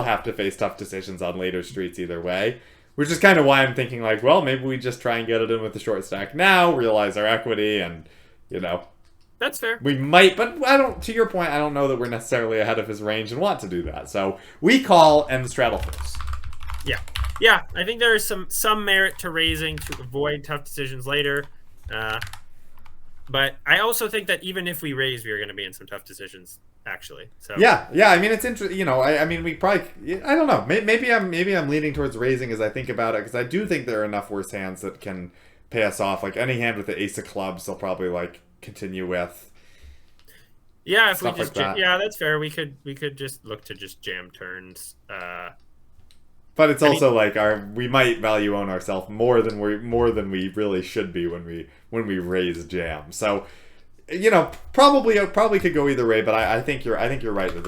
have to face tough decisions on later streets either way, which is kind of why I'm thinking, like, well, maybe we just try and get it in with the short stack now, realize our equity, and, you know. That's fair. We might, but to your point, I don't know that we're necessarily ahead of his range and want to do that. So we call and the straddle first. Yeah. Yeah, I think there is some merit to raising to avoid tough decisions later. But I also think that even if we raise, we are going to be in some tough decisions, actually. So Yeah. I mean, it's interesting. I mean, we probably. I don't know. Maybe I'm leaning towards raising as I think about it because I do think there are enough worse hands that can pay us off. Like any hand with the ace of clubs, they'll probably like continue with. yeah, if we Stuff like just that. yeah, that's fair. We could just look to just jam turns. But it's I mean, also like we might value own ourselves more than we really should be when we raise jam. So probably could go either way, but I think you're right that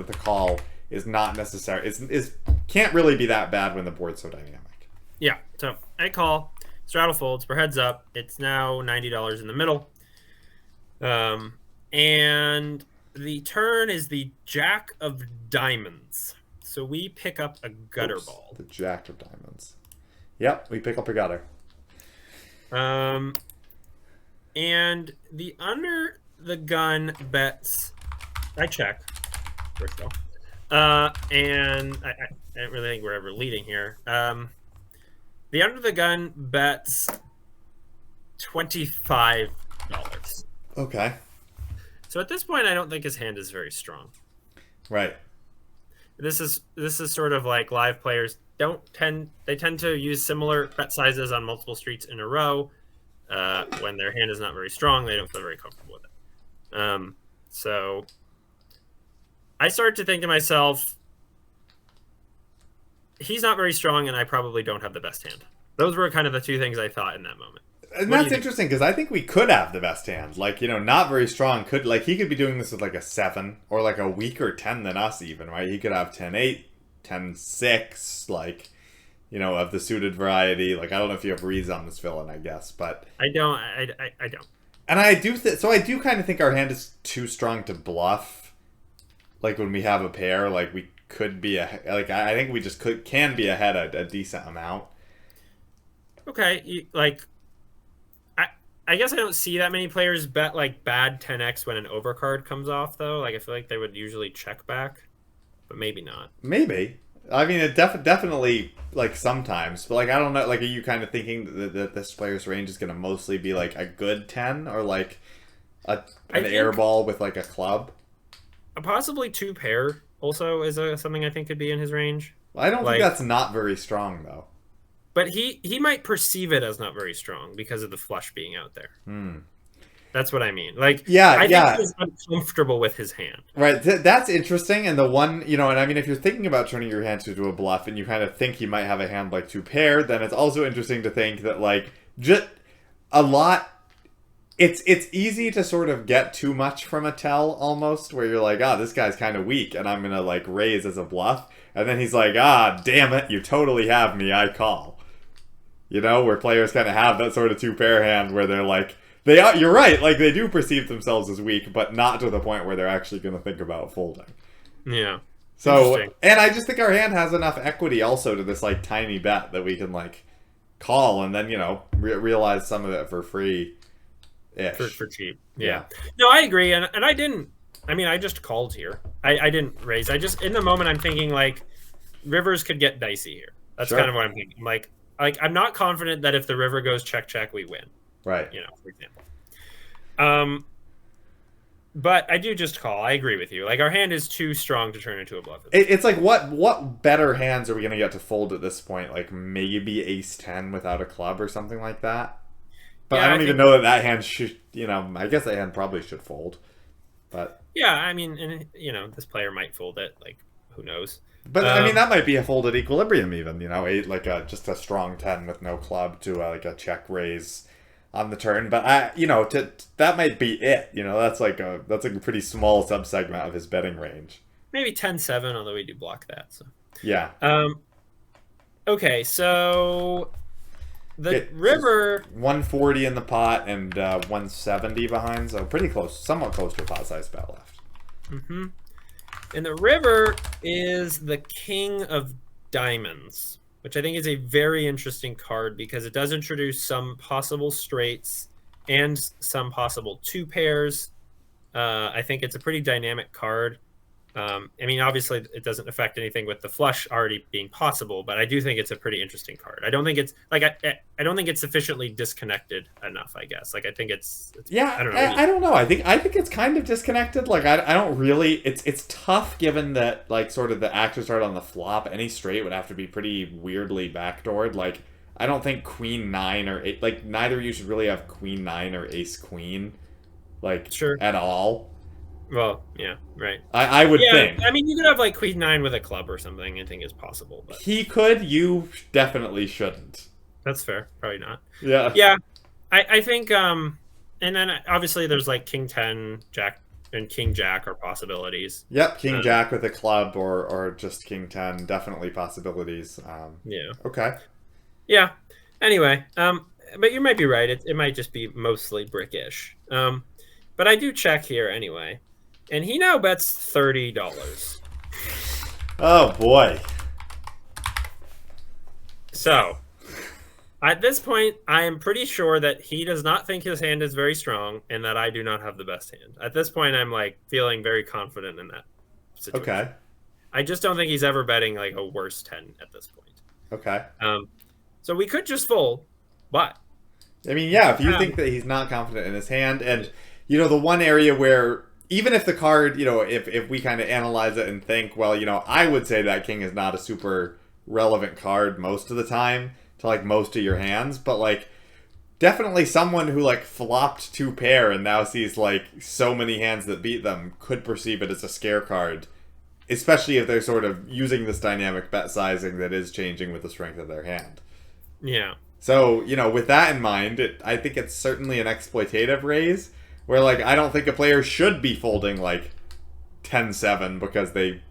the call is not necessary. Is can't really be that bad when the board's so dynamic. yeah. So I call, straddle folds for heads up. It's now $90 in the middle. And the turn is the Jack of Diamonds. So we pick up a gutter Oops, ball. the Jack of Diamonds. Yep, we pick up a gutter. And the under the gun bets. I check first of all. And I don't really think we're ever leading here. The under the gun bets $25. Okay. So at this point, I don't think his hand is very strong. Right. This is sort of like live players tend to use similar bet sizes on multiple streets in a row. When their hand is not very strong, they don't feel very comfortable with it. So I started to think to myself, he's not very strong, and I probably don't have the best hand. Those were kind of the two things I thought in that moment. And What do that's you think? interesting because I think we could have the best hand. Like, not very strong. He could be doing this with like a 7 or like a weaker 10 than us even, right? He could have 10-8, 10-6, like, of the suited variety. Like, I don't know if you have reads on this villain, I guess, but I don't. I don't. and I do so I do kind of think our hand is too strong to bluff. Like when we have a pair, like we could be I think we just can be ahead a decent amount. Okay, I guess I don't see that many players bet like bad 10x when an overcard comes off though. Like I feel like they would usually check back, but maybe not. Maybe. I mean, it definitely like sometimes, but like I don't know. Like, are you kind of thinking that this player's range is going to mostly be like a good 10 or like an air ball with like a club? Possibly two pair also is something I think could be in his range. Well, I don't think Like, that's not very strong though. but he might perceive it as not very strong because of the flush being out there. That's what I mean. Like, Yeah, I yeah. think he's uncomfortable with his hand. Right, that's interesting. And the one, and I mean, if you're thinking about turning your hand into a bluff and you kind of think you might have a hand like two pair, then it's also interesting to think that like just a lot. It's easy to sort of get too much from a tell almost, where you're like, this guy's kind of weak, and I'm gonna like raise as a bluff, and then he's like, damn it, you totally have me, I call. Where players kind of have that sort of two pair hand where they're like. They are. You're right. Like they do perceive themselves as weak, but not to the point where they're actually going to think about folding. Yeah. So, and I just think our hand has enough equity also to this like tiny bet that we can like call and then realize some of it for free. For cheap. Yeah. No, I agree, and I didn't. I mean, I just called here. I didn't raise. I just in the moment I'm thinking like rivers could get dicey here. That's kind of what I'm thinking. Like I'm not confident that if the river goes check we win. Right. For example. But I do just call. I agree with you. Like our hand is too strong to turn into a bluff. It's like what better hands are we going to get to fold at this point? Like maybe ace 10 without a club or something like that. But I don't even know that hand should. I guess that hand probably should fold. But yeah, I mean, and this player might fold it. Like who knows? But I mean, that might be a fold at equilibrium even. Like just a strong 10 with no club to like a check raise on the turn, but that might be it. That's like a pretty small subsegment of his betting range. Maybe 10-7, although we do block that. So yeah. Okay, so the river 140 in the pot and 170 behind, so pretty close, somewhat close to a pot size bet left. Mm-hmm. And the river is the King of Diamonds, which I think is a very interesting card because it does introduce some possible straights and some possible two pairs. I think it's a pretty dynamic card. I mean, obviously, it doesn't affect anything with the flush already being possible, but I do think it's a pretty interesting card. I don't think it's like I don't think it's sufficiently disconnected enough. I guess like I think it's Yeah, I don't know. I don't know. I think it's kind of disconnected. Like I don't really. It's tough given that like sort of the action start on the flop. Any straight would have to be pretty weirdly backdoored. Like I don't think Queen 9 or 8. Like neither of you should really have Queen 9 or Ace Queen, like Sure. at all. Well, yeah, right. I would Yeah, think I mean, you could have like Queen 9 with a club or something. I think is possible, but he could. You definitely shouldn't. that's fair. Probably not. Yeah. Yeah, I think and then obviously there's like King 10, Jack, and King Jack are possibilities. Yep. King Jack with a club or just King 10 definitely possibilities. Yeah. Okay. Yeah. Anyway, but you might be right. It might just be mostly brickish. But I do check here anyway, and he now bets $30. Oh boy. So at this point, I am pretty sure that he does not think his hand is very strong, and that I do not have the best hand. At this point, I'm like feeling very confident in that situation. Okay. I just don't think he's ever betting like a worse 10 at this point. Okay. So we could just fold, but I mean, yeah, if you think that he's not confident in his hand, and, you know, the one area where, even if the card, you know, if we kind of analyze it and think, well, you know, I would say that king is not a super relevant card most of the time to, like, most of your hands, but, like, definitely someone who, like, flopped 2 pair and now sees, like, so many hands that beat them could perceive it as a scare card, especially if they're sort of using this dynamic bet sizing that is changing with the strength of their hand. yeah. So, you know, with that in mind, I think it's certainly an exploitative raise, where, like, I don't think a player should be folding, like, 10-7 because they,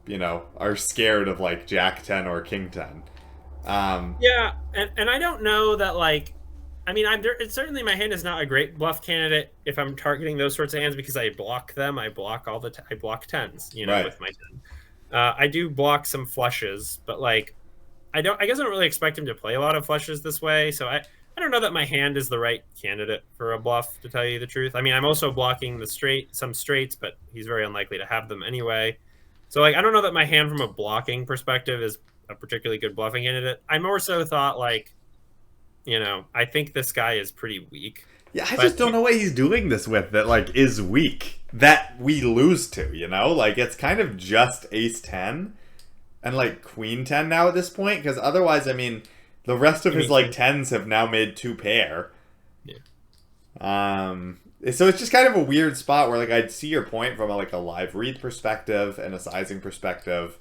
you know, are scared of, like, Jack 10 or King 10. Yeah, and I don't know that, like, I mean, it's certainly my hand is not a great bluff candidate if I'm targeting those sorts of hands because I block them. I block I block 10s, you know, Right. with my 10. I do block some flushes, but, like, I guess I don't really expect him to play a lot of flushes this way, so I don't know that my hand is the right candidate for a bluff, to tell you the truth. I mean, I'm also blocking some straights, but he's very unlikely to have them anyway. So, like, I don't know that my hand from a blocking perspective is a particularly good bluffing candidate. I more so thought, like, you know, I think this guy is pretty weak. Yeah, I just don't know what he's doing this with that, like, is weak. That we lose to, you know? Like, it's kind of just Ace 10 and, like, Queen 10 now at this point, because otherwise, I mean, the rest of his, like, 10s have now made 2 pair. Yeah. So it's just kind of a weird spot where, like, I'd see your point from, like, a live read perspective and a sizing perspective,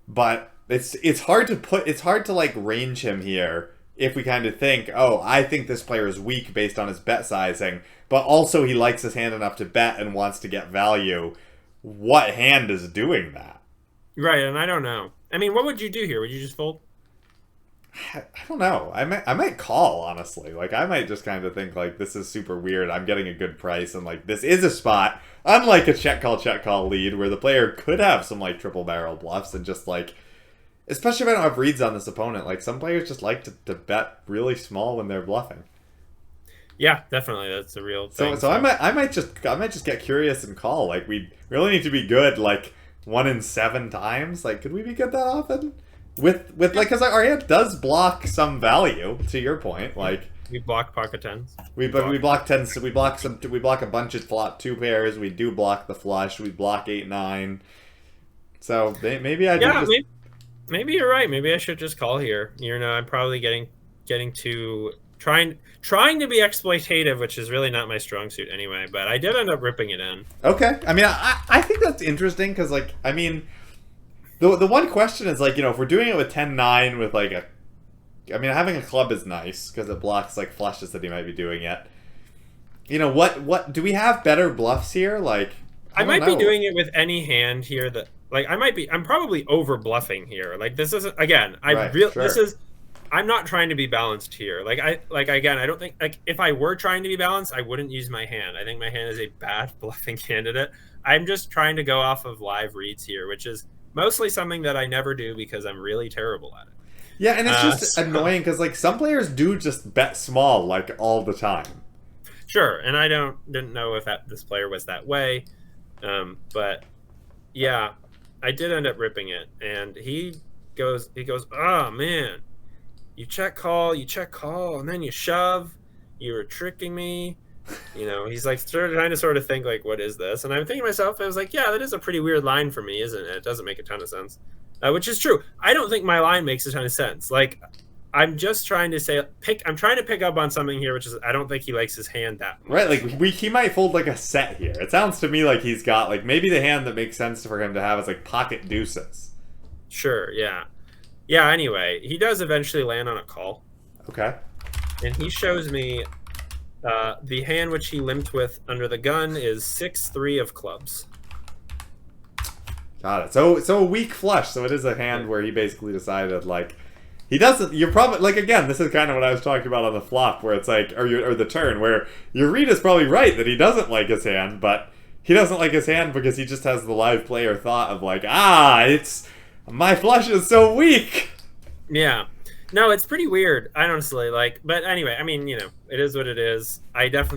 but it's hard to, like, range him here if we kind of think, oh, I think this player is weak based on his bet sizing, but also he likes his hand enough to bet and wants to get value. What hand is doing that? Right, and I don't know. I mean, what would you do here? Would you just fold? I don't know. I might call, honestly. Like, I might just kind of think, like, this is super weird. I'm getting a good price, and, like, this is a spot, unlike a check call lead, where the player could have some, like, triple barrel bluffs and just, like, especially if I don't have reads on this opponent, like, some players just like to bet really small when they're bluffing. Yeah, definitely. That's a real thing. So I might just get curious and call. Like, we really need to be good, like, 1 in 7 times. Like, could we be good that often? With like, because our hand does block some value. To your point, like, we block pocket 10s. we block 10s. So we block a bunch of flop 2 pairs. We do block the flush. We block 8-9. So maybe I just... Maybe you're right. Maybe I should just call here. You know, I'm probably getting to trying to be exploitative, which is really not my strong suit anyway. But I did end up ripping it in. Okay. I mean, I think that's interesting because, like, I mean, the one question is, like, you know, if we're doing it with 10-9 with, like, I mean, having a club is nice because it blocks, like, flushes that he might be doing it. You know, what do we have better bluffs here? Like, I might be doing it with any hand here that, like, I'm probably over bluffing here. Like, this is, again, I'm not trying to be balanced here. Again, I don't think, like, if I were trying to be balanced, I wouldn't use my hand. I think my hand is a bad bluffing candidate. I'm just trying to go off of live reads here, which is mostly something that I never do because I'm really terrible at it. Yeah, and it's just annoying because, like, some players do just bet small, like, all the time. Sure, and I didn't know if this player was that way, but Yeah, I did end up ripping it, and he goes, oh man, you check call, and then you shove. You were tricking me. He's like trying to sort of think like, what is this? And I'm thinking to myself, I was like, yeah, that is a pretty weird line for me, isn't it? It doesn't make a ton of sense, which is true. I don't think my line makes a ton of sense. Like, I'm just trying to say, I'm trying to pick up on something here, which is I don't think he likes his hand that much. Right, like he might fold like a set here. It sounds to me like he's got like maybe the hand that makes sense for him to have is like pocket deuces. Sure, yeah. Yeah, anyway, he does eventually land on a call. Okay. And he shows me the hand which he limped with under the gun is 6-3 of clubs. Got it. So a weak flush. So it is a hand where he basically decided like he doesn't. You're probably like again. This is kind of what I was talking about on the flop, where it's like or the turn where your read is probably right that he doesn't like his hand, but he doesn't like his hand because he just has the live player thought of like it's my flush is so weak. Yeah. No, it's pretty weird, honestly. Like, but anyway, I mean, it is what it is.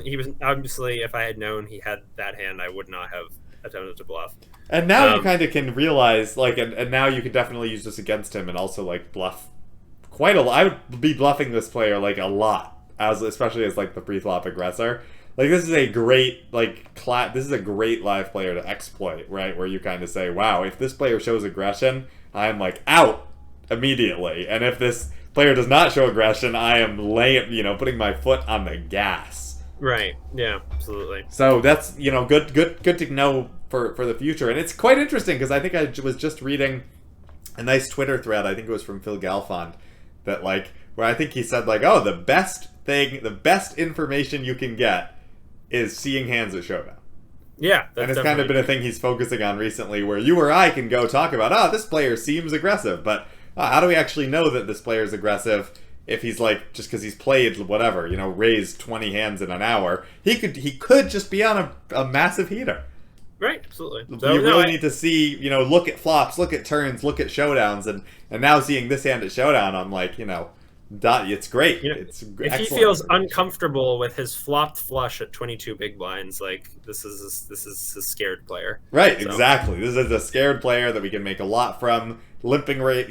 He was obviously, if I had known he had that hand, I would not have attempted to bluff. And now you kind of can realize, like, and now you can definitely use this against him and also like bluff quite a lot. I would be bluffing this player like a lot, especially as like the pre-flop aggressor. Like this is a great this is a great live player to exploit, right? Where you kind of say, wow, if this player shows aggression, I'm like out immediately, and if this player does not show aggression, I am putting my foot on the gas. Right. Yeah. Absolutely. So that's good to know for the future, and it's quite interesting because I think I was just reading a nice Twitter thread. I think it was from Phil Galfond that where I think he said oh, the best information you can get is seeing hands at showdown. Yeah, and it's kind of been a thing he's focusing on recently, where you or I can go talk about this player seems aggressive, but how do we actually know that this player is aggressive if he's just because he's played whatever, raised 20 hands in an hour? He could just be on a massive heater. Right, absolutely. So you really need to see, look at flops, look at turns, look at showdowns, and now seeing this hand at showdown, I'm like, it's great. It's if he feels uncomfortable with his flopped flush at 22 big blinds, this is a scared player. Right, so. Exactly. This is a scared player that we can make a lot from. Limping rate,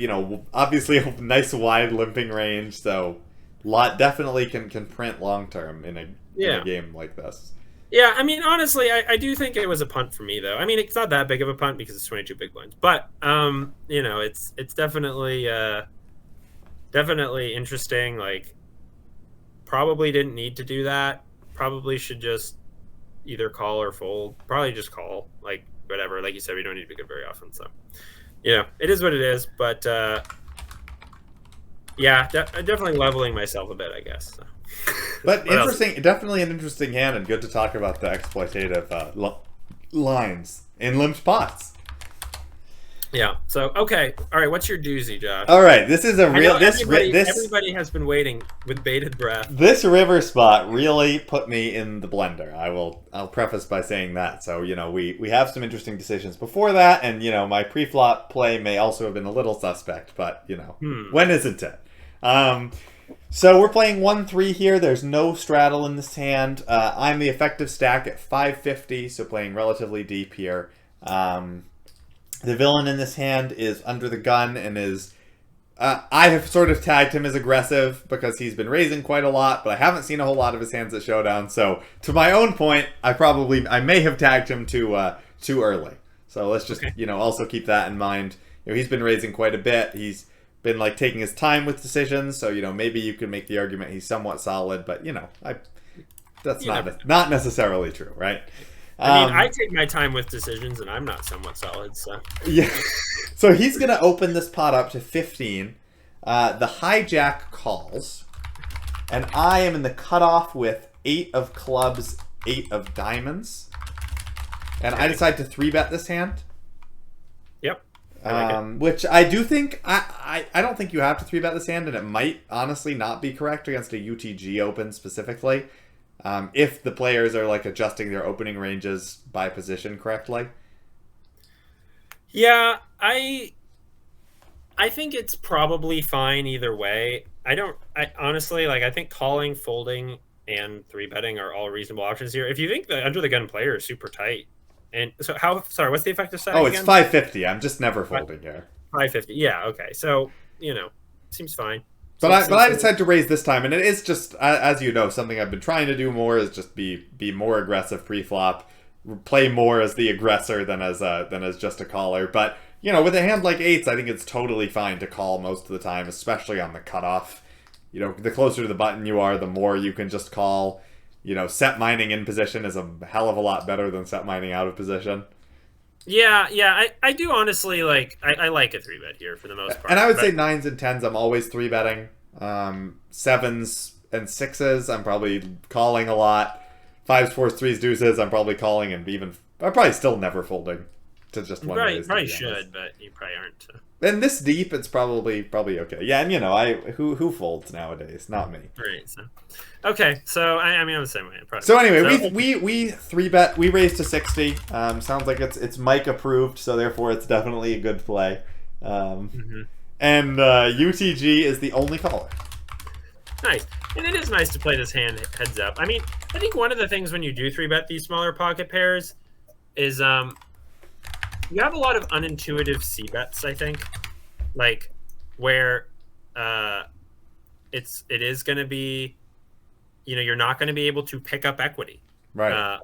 obviously a nice wide limping range, so definitely can print long term in a game like this. Yeah, I mean, honestly, I do think it was a punt for me, though. I mean, it's not that big of a punt because it's 22 big blinds, but it's definitely interesting. Probably didn't need to do that. Probably should just either call or fold. Probably just call. Whatever. Like you said, we don't need to be good very often, so. It is what it is, but definitely leveling myself a bit, I guess. So. But interesting, definitely an interesting hand, and good to talk about the exploitative lines in limped pots. Yeah. So okay, all right. What's your doozy, Josh? All right, this is a real. Everybody has been waiting with bated breath. This river spot really put me in the blender. I'll preface by saying that. So we have some interesting decisions before that, and my pre-flop play may also have been a little suspect, but when isn't it? So we're playing 1-3 here. There's no straddle in this hand. I'm the effective stack at 550, so playing relatively deep here. The villain in this hand is under the gun and is... I have sort of tagged him as aggressive because he's been raising quite a lot, but I haven't seen a whole lot of his hands at showdown. So to my own point, I may have tagged him too early. So let's just also keep that in mind. He's been raising quite a bit. He's been taking his time with decisions. So maybe you could make the argument he's somewhat solid, but that's not necessarily true, right? I mean, I take my time with decisions, and I'm not somewhat solid, so... Yeah. So he's going to open this pot up to 15. The hijack calls. And I am in the cutoff with 8 of clubs, 8 of diamonds. And I decide to 3-bet this hand. Yep. Which I do think... I don't think you have to 3-bet this hand, and it might honestly not be correct against a UTG open specifically. If the players are adjusting their opening ranges by position correctly. Yeah, I think it's probably fine either way. I honestly, I think calling, folding, and 3-betting are all reasonable options here. If you think the under the gun player is super tight, And so sorry, what's the effective size Oh, it's again? 550. I'm just never folding here. 550. Yeah, okay. So, seems fine. But I decided to raise this time, and it is just, as you know, something I've been trying to do more is just be more aggressive pre-flop, play more as the aggressor than as just a caller. But with a hand like eights, I think it's totally fine to call most of the time, especially on the cutoff. The closer to the button you are, the more you can just call. Set mining in position is a hell of a lot better than set mining out of position. Yeah, I do honestly I like a 3-bet here for the most part. And I would say 9s and 10s I'm always 3-betting. 7s and 6s I'm probably calling a lot. 5s, 4s, 3s, deuces I'm probably calling, and I'm probably still never folding to just one raise. Probably should, but you probably aren't. And this deep, it's probably okay. Yeah, and who folds nowadays? Not me. Right. So, okay. So I'm the same way. So anyway, we 3-bet. We raised to 60. Sounds like it's Mike approved, so therefore it's definitely a good play. And UTG is the only caller. Nice. And it is nice to play this hand heads up. I think one of the things when you do 3-bet these smaller pocket pairs is you have a lot of unintuitive c-bets, I think. Where it is going to be, you're not going to be able to pick up equity. Right.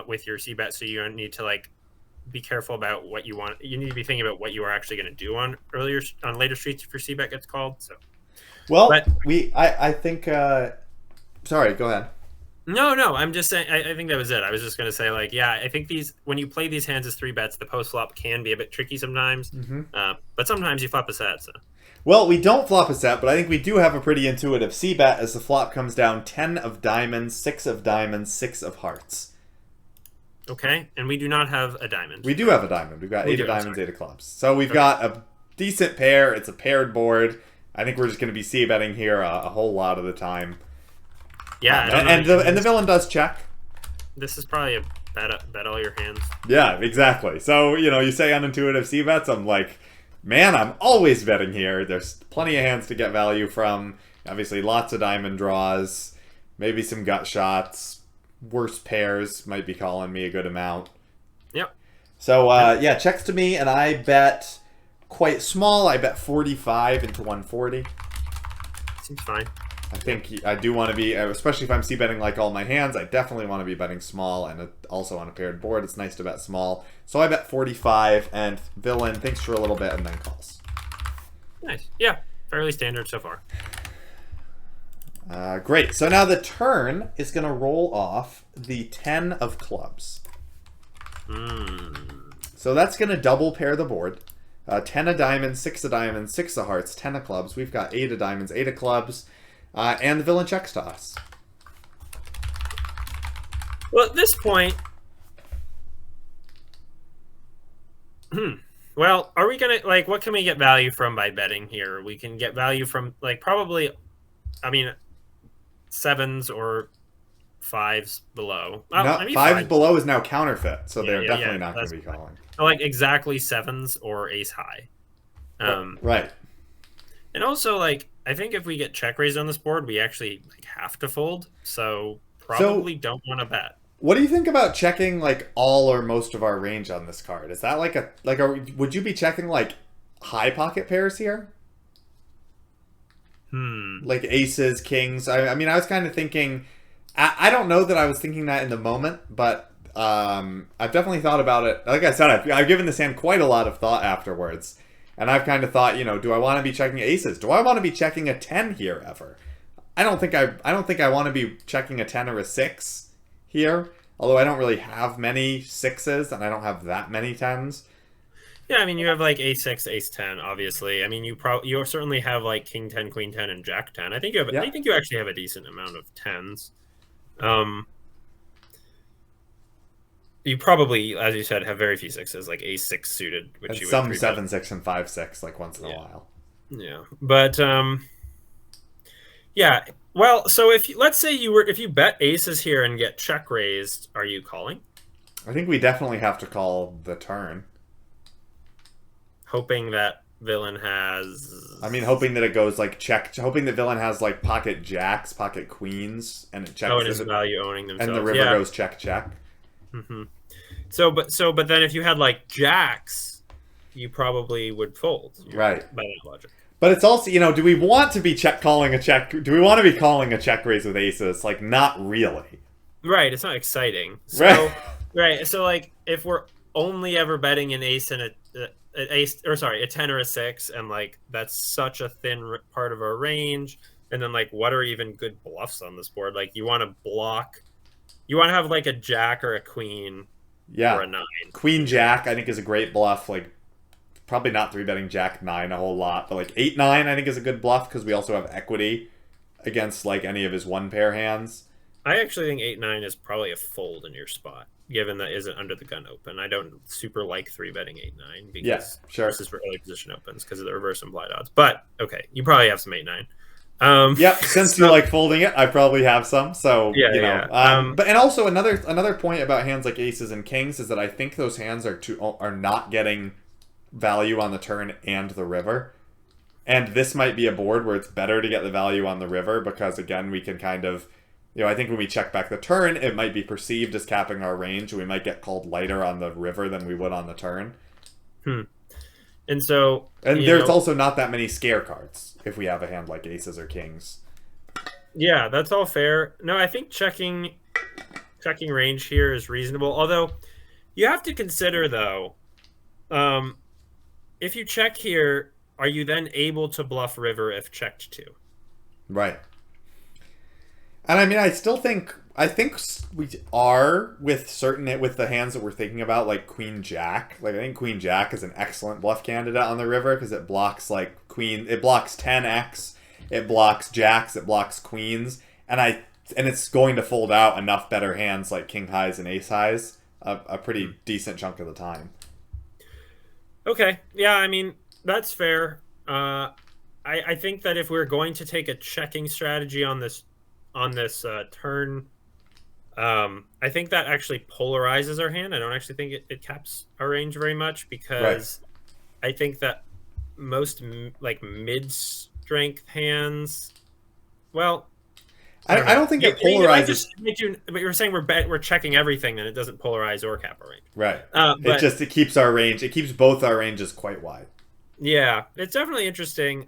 With your c-bet, so you need to be careful about what you want. You need to be thinking about what you are actually going to do on later streets if your c-bet gets called. So, well, I think. Sorry, go ahead. No, I'm just saying. I think that was it. I was just going to say, I think when you play these hands as 3-bets, the post flop can be a bit tricky sometimes. But sometimes you flop a set. So. Well, we don't flop a set, but I think we do have a pretty intuitive c-bet as the flop comes down 10 of diamonds, 6 of diamonds, 6 of hearts. Okay, and we do not have a diamond. We do have a diamond. We've got 8 of diamonds, 8 of clubs. So we've got a decent pair. It's a paired board. I think we're just going to be c-betting here a whole lot of the time. Yeah, and the villain does check. This is probably a bet all your hands. Yeah, exactly. So, you say unintuitive c-bets, I'm like, man, I'm always betting here. There's plenty of hands to get value from. Obviously, lots of diamond draws, maybe some gut shots. Worse pairs might be calling me a good amount. Yep. So, checks to me, and I bet quite small. I bet 45 into 140. Seems fine. I think I do want to be, especially if I'm c-betting like all my hands, I definitely want to be betting small, and also on a paired board, it's nice to bet small. So I bet 45, and villain thinks for a little bit and then calls. Nice. Yeah, fairly standard so far. Great. So now the turn is going to roll off the 10 of clubs. So that's going to double pair the board. 10 of diamonds, 6 of diamonds, 6 of hearts, 10 of clubs. We've got 8 of diamonds, 8 of clubs. And the villain checks to us. Well, at this point... Well, are we going to... what can we get value from by betting here? We can get value from, probably... 7s or 5s below. Well, no, 5s below is now counterfeit, so they're definitely not going to be calling. Exactly 7s or ace high. Right. And also, I think if we get check raised on this board, we actually have to fold. So probably don't want to bet. What do you think about checking all or most of our range on this card? Is that would you be checking high pocket pairs here? Like aces, kings. I mean, I was kind of thinking. I don't know that I was thinking that in the moment, but I've definitely thought about it. Like I said, I've given this hand quite a lot of thought afterwards, and I've kind of thought, do I want to be checking aces? Do I want to be checking a 10 here ever? I don't think I want to be checking a 10 or a 6 here. Although I don't really have many 6s, and I don't have that many 10s. Yeah, you have ace 6, ace 10, obviously. You certainly have king 10, queen 10, and jack 10. I think you have. I think you actually have a decent amount of 10s. You probably, as you said, have very few 6s, ace 6 suited, which and you would some 7, 6, and 5, 6, once in a while. Yeah, but yeah. Well, so let's say if you bet aces here and get check raised, are you calling? I think we definitely have to call the turn. Hoping that villain has... hoping that it goes check. Hoping that villain has pocket jacks, pocket queens, and it checks. Oh, and his value owning themselves. And the river goes check, check. Mm-hmm. But then if you had like jacks, you probably would fold. Right. By that logic. But it's also, do we want to be calling a check? Do we want to be calling a check raise with aces? Like, not really. Right. It's not exciting. So, Right. Right. So, like, if we're only ever betting an ace and a 10 or a 6, and like that's such a thin part of our range, and then like what are even good bluffs on this board? Like, you want to block, you want to have like a jack or a queen, or a 9. Queen jack, I think, is a great bluff. Like, probably not 3-betting jack 9 a whole lot, but like 8-9 I think is a good bluff because we also have equity against like any of his 1-pair hands. I actually think 8-9 is probably a fold in your spot, given that isn't under the gun open. I don't super like 3-betting 8-9 because this is for early position opens because of the reverse implied odds. But okay, you probably have some 8-9. Yep, since you like folding it, I probably have some. So but and also another point about hands like aces and kings is that I think those hands are not getting value on the turn and the river. And this might be a board where it's better to get the value on the river because, again, we can kind of, I think when we check back the turn, it might be perceived as capping our range. We might get called lighter on the river than we would on the turn. And so... And there's also not that many scare cards if we have a hand like aces or kings. Yeah, that's all fair. No, I think checking range here is reasonable. Although, you have to consider, though... if you check here, are you then able to bluff river if checked to? Right. And I mean, I think we are with the hands that we're thinking about, like Queen Jack. Like, I think Queen Jack is an excellent bluff candidate on the river because it blocks like Queen. It blocks 10x. It blocks jacks. It blocks queens. And it's going to fold out enough better hands like king highs and ace highs a pretty decent chunk of the time. Okay, yeah, I mean, that's fair. I think that if we're going to take a checking strategy on this turn, I think that actually polarizes our hand. I don't actually think it caps our range very much because I think that most like mid-strength hands, well, I don't think it polarizes. But you're saying we're checking everything, then it doesn't polarize or cap our range. Right. It keeps our range. It keeps both our ranges quite wide. Yeah, it's definitely interesting.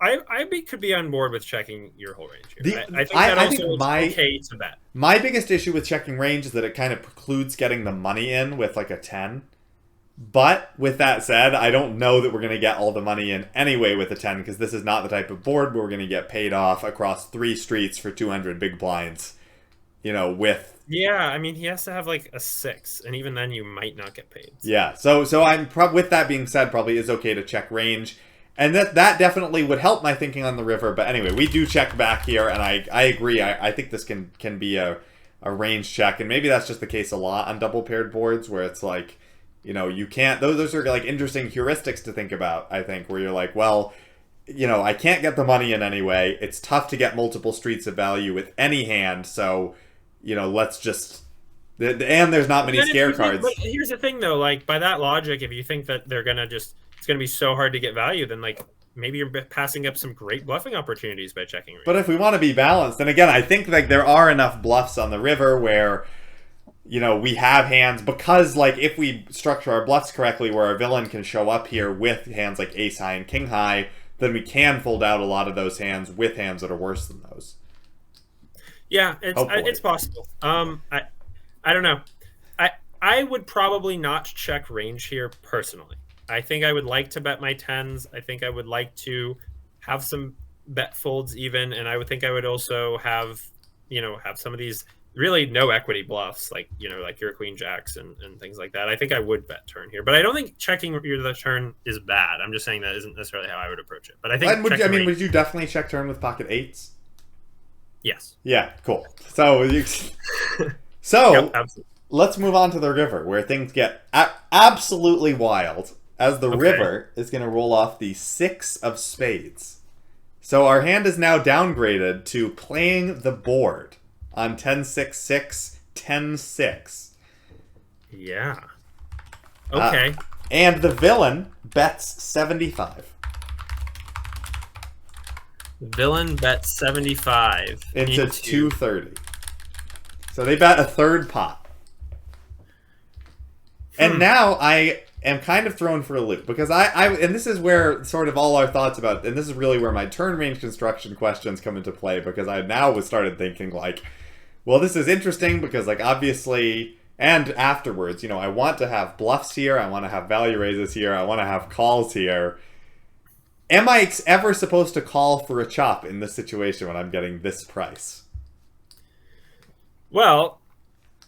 I could be on board with checking your whole range here. I think that also is okay to bet. My biggest issue with checking range is that it kind of precludes getting the money in with like a 10. But with that said, I don't know that we're going to get all the money in anyway with a 10 because this is not the type of board where we're going to get paid off across 3 streets for 200 big blinds, with... Yeah, I mean, he has to have like a 6, and even then you might not get paid. Yeah, so I'm with that being said, probably is okay to check range. And that definitely would help my thinking on the river. But anyway, we do check back here, and I agree. I think this can be a range check. And maybe that's just the case a lot on double paired boards where it's like, you can't... Those are like interesting heuristics to think about, I think, where you're like, well, I can't get the money in anyway. It's tough to get multiple streets of value with any hand, so... let's just... And there's not many scare cards. But here's the thing, though. Like, by that logic, if you think that they're going to just... It's going to be so hard to get value, then, like, maybe you're passing up some great bluffing opportunities by checking range. But if we want to be balanced... And again, I think, like, there are enough bluffs on the river where, we have hands... Because, like, if we structure our bluffs correctly where our villain can show up here with hands like ace high and king high, then we can fold out a lot of those hands with hands that are worse than those. Yeah, it's possible. I don't know. I would probably not check range here personally. I think I would like to bet my 10s. I think I would like to have some bet folds even, and I would think I would also have some of these really no equity bluffs like like your queen jacks and things like that. I think I would bet turn here, but I don't think checking the turn is bad. I'm just saying that isn't necessarily how I would approach it. But I think would you definitely check turn with pocket 8s? Yes. Yeah, cool. So, Yep, let's move on to the river, where things get absolutely wild, as the river is going to roll off the 6 of spades. So our hand is now downgraded to playing the board on 10-6-6, 10-6. Yeah. Okay. And the villain bets 75. Villain bets 75 into 230. So they bet a third pot. And now I am kind of thrown for a loop because and this is where sort of all our thoughts about, and this is really where my turn range construction questions come into play, because I now was started thinking like, well, this is interesting because like obviously, and afterwards, I want to have bluffs here, I want to have value raises here, I want to have calls here. Am I ever supposed to call for a chop in this situation when I'm getting this price? Well,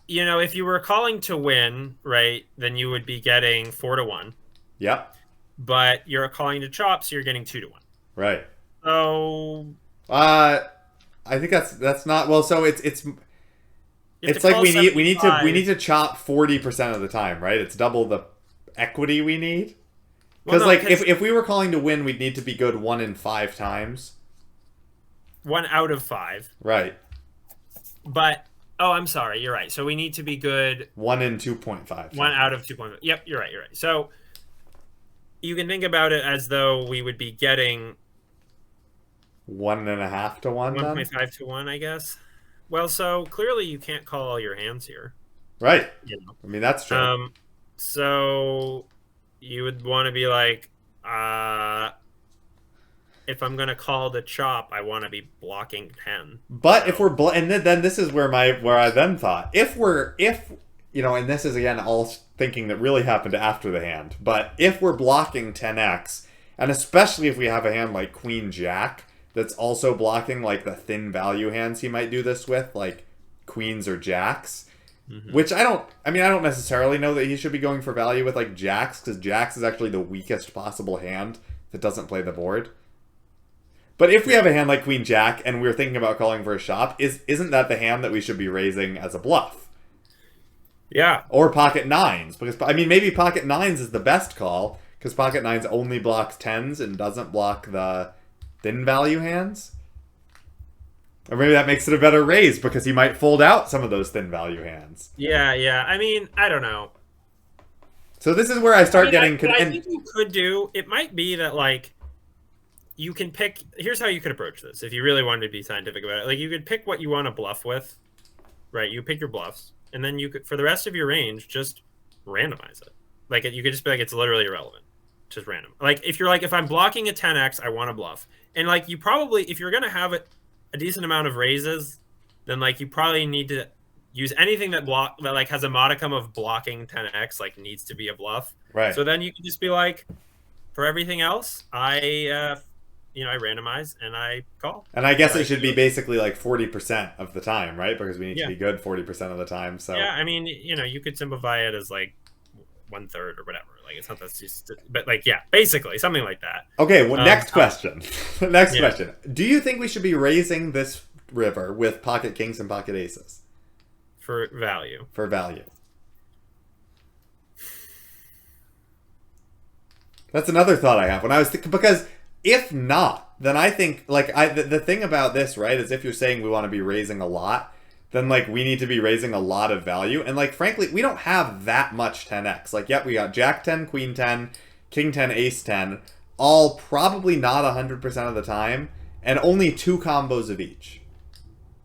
if you were calling to win, right, then you would be getting 4-1. Yep. But you're calling to chop, so you're getting 2-1. Right. So, I think that's not well. So it's like we need to chop 40% of the time, right? It's double the equity we need. Because if we were calling to win, we'd need to be good 1 in 5 times. 1 out of 5. Right. But oh, I'm sorry. You're right. So we need to be good 1 in 2.5. 1 out of 2.5. Yep, you're right. So you can think about it as though we would be getting 1.5 to 1. 1.5 to 1, I guess. Well, so clearly you can't call all your hands here. Right. I mean, that's true. So you would want to be like, if I'm gonna call the chop, I want to be blocking 10. But if we're and then this is where I then thought if and this is again all thinking that really happened after the hand. But if we're blocking 10x, and especially if we have a hand like Queen Jack that's also blocking like the thin value hands he might do this with, like queens or jacks. Mm-hmm. Which I don't necessarily know that he should be going for value with like jacks, because jacks is actually the weakest possible hand that doesn't play the board. But if we have a hand like Queen Jack and we're thinking about calling for a chop, isn't that the hand that we should be raising as a bluff? Yeah. Or pocket nines, because maybe pocket nines is the best call, because pocket nines only blocks 10s and doesn't block the thin value hands. Or maybe that makes it a better raise because he might fold out some of those thin value hands. Yeah. I mean, I don't know. So this is where I start getting... What I think you could do, it might be that like, you can pick. Here's how you could approach this if you really wanted to be scientific about it. Like, you could pick what you want to bluff with, right? You pick your bluffs, and then you could, for the rest of your range, just randomize it. Like, you could just be like, it's literally irrelevant, just random. Like, if you're like, if I'm blocking a 10x, I want to bluff, and like, you probably, if you're gonna have a decent amount of raises, then like, you probably need to use anything that like has a modicum of blocking 10x, like needs to be a bluff. Right. So then you can just be like, for everything else, I randomize and I call. And I guess it should be basically like 40% of the time, right? Because we need to be good 40% of the time. So yeah, I mean, you could simplify it as like 1/3 or whatever. Like, it's not that just, but like, yeah, basically something like that. Okay. Well, next question. Next question. Do you think we should be raising this river with pocket kings and pocket aces for value? For value. That's another thought I have when I was thinking, because if not, then I think like the thing about this, right, is if you're saying we want to be raising a lot, then like we need to be raising a lot of value, and like frankly we don't have that much 10x. Like, yep, we got Jack 10, Queen 10, King 10, Ace 10, all probably not 100% of the time, and only 2 combos of each.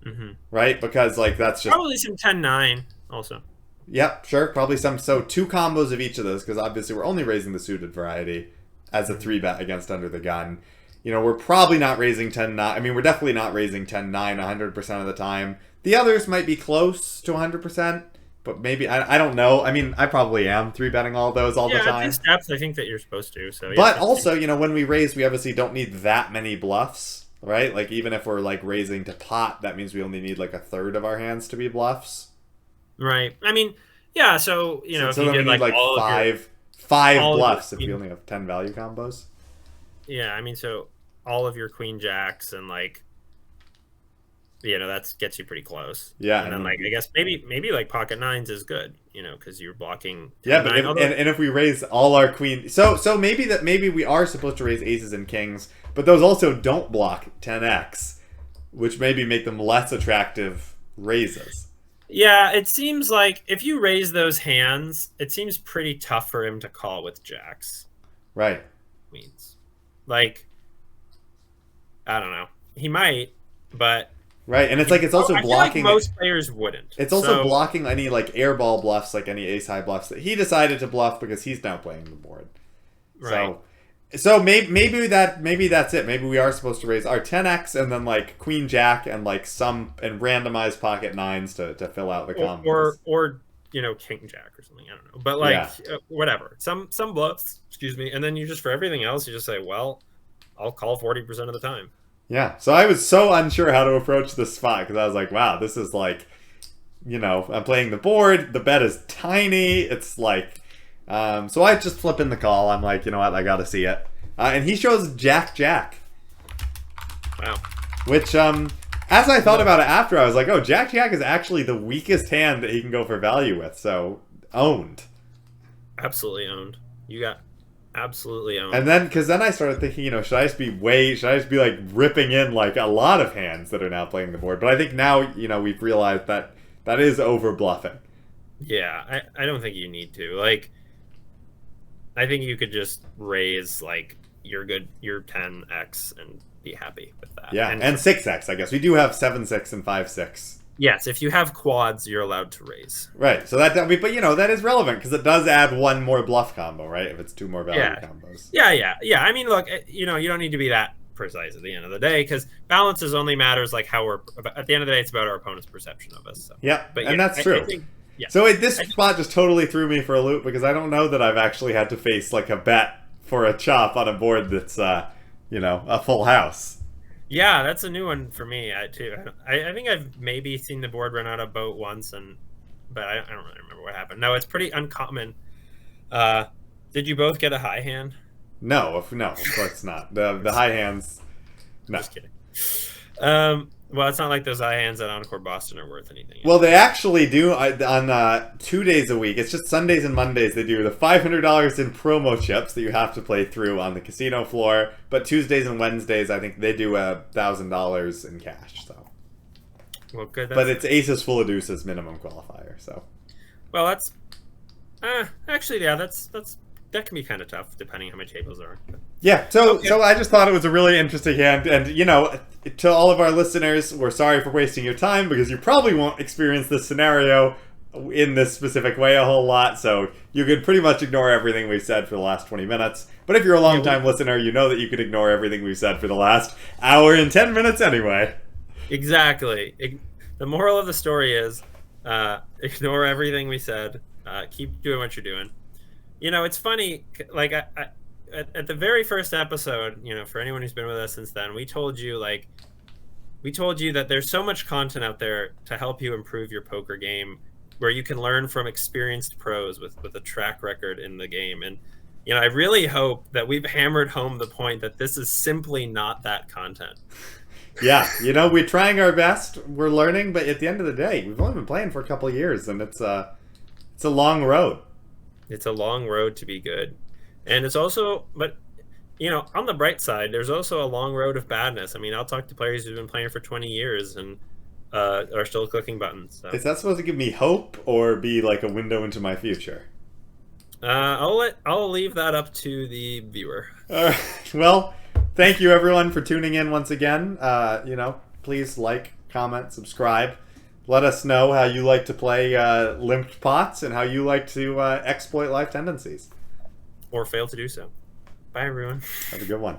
Mm-hmm. Right, because like that's just probably some 10-9 also. Yep, sure, probably some. So 2 combos of each of those, because obviously we're only raising the suited variety as a 3-bet against under the gun. We're probably not raising 10-9. I mean, we're definitely not raising 10-9 100% of the time. The others might be close to 100%, but maybe, I don't know. I mean, I probably am 3-betting all those all the time. Yeah, steps, I think that you're supposed to. So, but also, when we raise, we obviously don't need that many bluffs, right? Like, even if we're, like, raising to pot, that means we only need, like, 1/3 of our hands to be bluffs. Right. I mean, yeah, so, if so you then did, we need, like five bluffs if we only have 10 value combos. Yeah, I mean, so all of your Queen Jacks and like, that gets you pretty close. Yeah, and then like I guess maybe like pocket nines is good, because you're blocking. Yeah, but if we raise all our queen, so maybe we are supposed to raise aces and kings, but those also don't block 10x, which maybe make them less attractive raises. Yeah, it seems like if you raise those hands, it seems pretty tough for him to call with jacks. Right. Queens. Like, I don't know. He might, but Right, and it's like it's also I feel blocking. like most players wouldn't. It's also blocking any like airball bluffs, like any ace high bluffs that he decided to bluff because he's now playing the board. Right. So maybe that's it. Maybe we are supposed to raise our 10x and then like queen jack and like some and randomized pocket nines to fill out the combos. Or king jack or something. I don't know, but like whatever. Some bluffs. Excuse me, and then you just for everything else you just say, well, I'll call 40% of the time. Yeah, so I was so unsure how to approach this spot because I was like, wow, this is like, I'm playing the board. The bet is tiny. It's like, so I just flip in the call. I'm like, you know what, I got to see it. And he shows Jack. Wow. Which, as I thought about it after, I was like, oh, Jack is actually the weakest hand that he can go for value with. So, owned. Absolutely owned. You got absolutely owned. And then, because then I started thinking, should I just be like ripping in like a lot of hands that are now playing the board? But I think now, we've realized that is over bluffing. Yeah, I don't think you need to. Like, I think you could just raise like your 10x and be happy with that. Yeah, and 6x, I guess. We do have 7-6 and 5-6. Yes, if you have quads, you're allowed to raise. Right. So but that is relevant because it does add one more bluff combo, right? If it's two more value combos. Yeah. I mean, look, you don't need to be that precise at the end of the day because balances only matters like how we're at the end of the day. It's about our opponent's perception of us. So. Yeah, and that's true. I think, so this spot just totally threw me for a loop because I don't know that I've actually had to face like a bet for a chop on a board that's a full house. Yeah, that's a new one for me too. I think I've maybe seen the board run out of boat once, but I don't really remember what happened. No, it's pretty uncommon. Did you both get a high hand? No, of course not. The high hands. No. Just kidding. Well, it's not like those high hands at Encore Boston are worth anything. Well, they actually do on 2 days a week. It's just Sundays and Mondays they do the $500 in promo chips that you have to play through on the casino floor. But Tuesdays and Wednesdays, I think they do $1,000 in cash. So, well, good. But it's aces full of deuces minimum qualifier. So, well, that's actually that can be kind of tough depending how many tables there are. Yeah, so I just thought it was a really interesting hand, and to all of our listeners, we're sorry for wasting your time because you probably won't experience this scenario in this specific way a whole lot, so you could pretty much ignore everything we've said for the last 20 minutes. But if you're a long-time listener, you know that you could ignore everything we've said for the last hour and 10 minutes anyway. Exactly. The moral of the story is ignore everything we said. Keep doing what you're doing. It's funny, like at the very first episode, for anyone who's been with us since then, we told you that there's so much content out there to help you improve your poker game where you can learn from experienced pros with a track record in the game. And, I really hope that we've hammered home the point that this is simply not that content. Yeah, we're trying our best. We're learning, but at the end of the day, we've only been playing for a couple of years, and it's a long road. It's a long road to be good. And it's also, but, on the bright side, there's also a long road of badness. I mean, I'll talk to players who've been playing for 20 years and are still clicking buttons. So. Is that supposed to give me hope or be like a window into my future? I'll leave that up to the viewer. All right. Well, thank you everyone for tuning in once again. Please like, comment, subscribe. Let us know how you like to play limped pots and how you like to exploit life tendencies. Or fail to do so. Bye, everyone. Have a good one.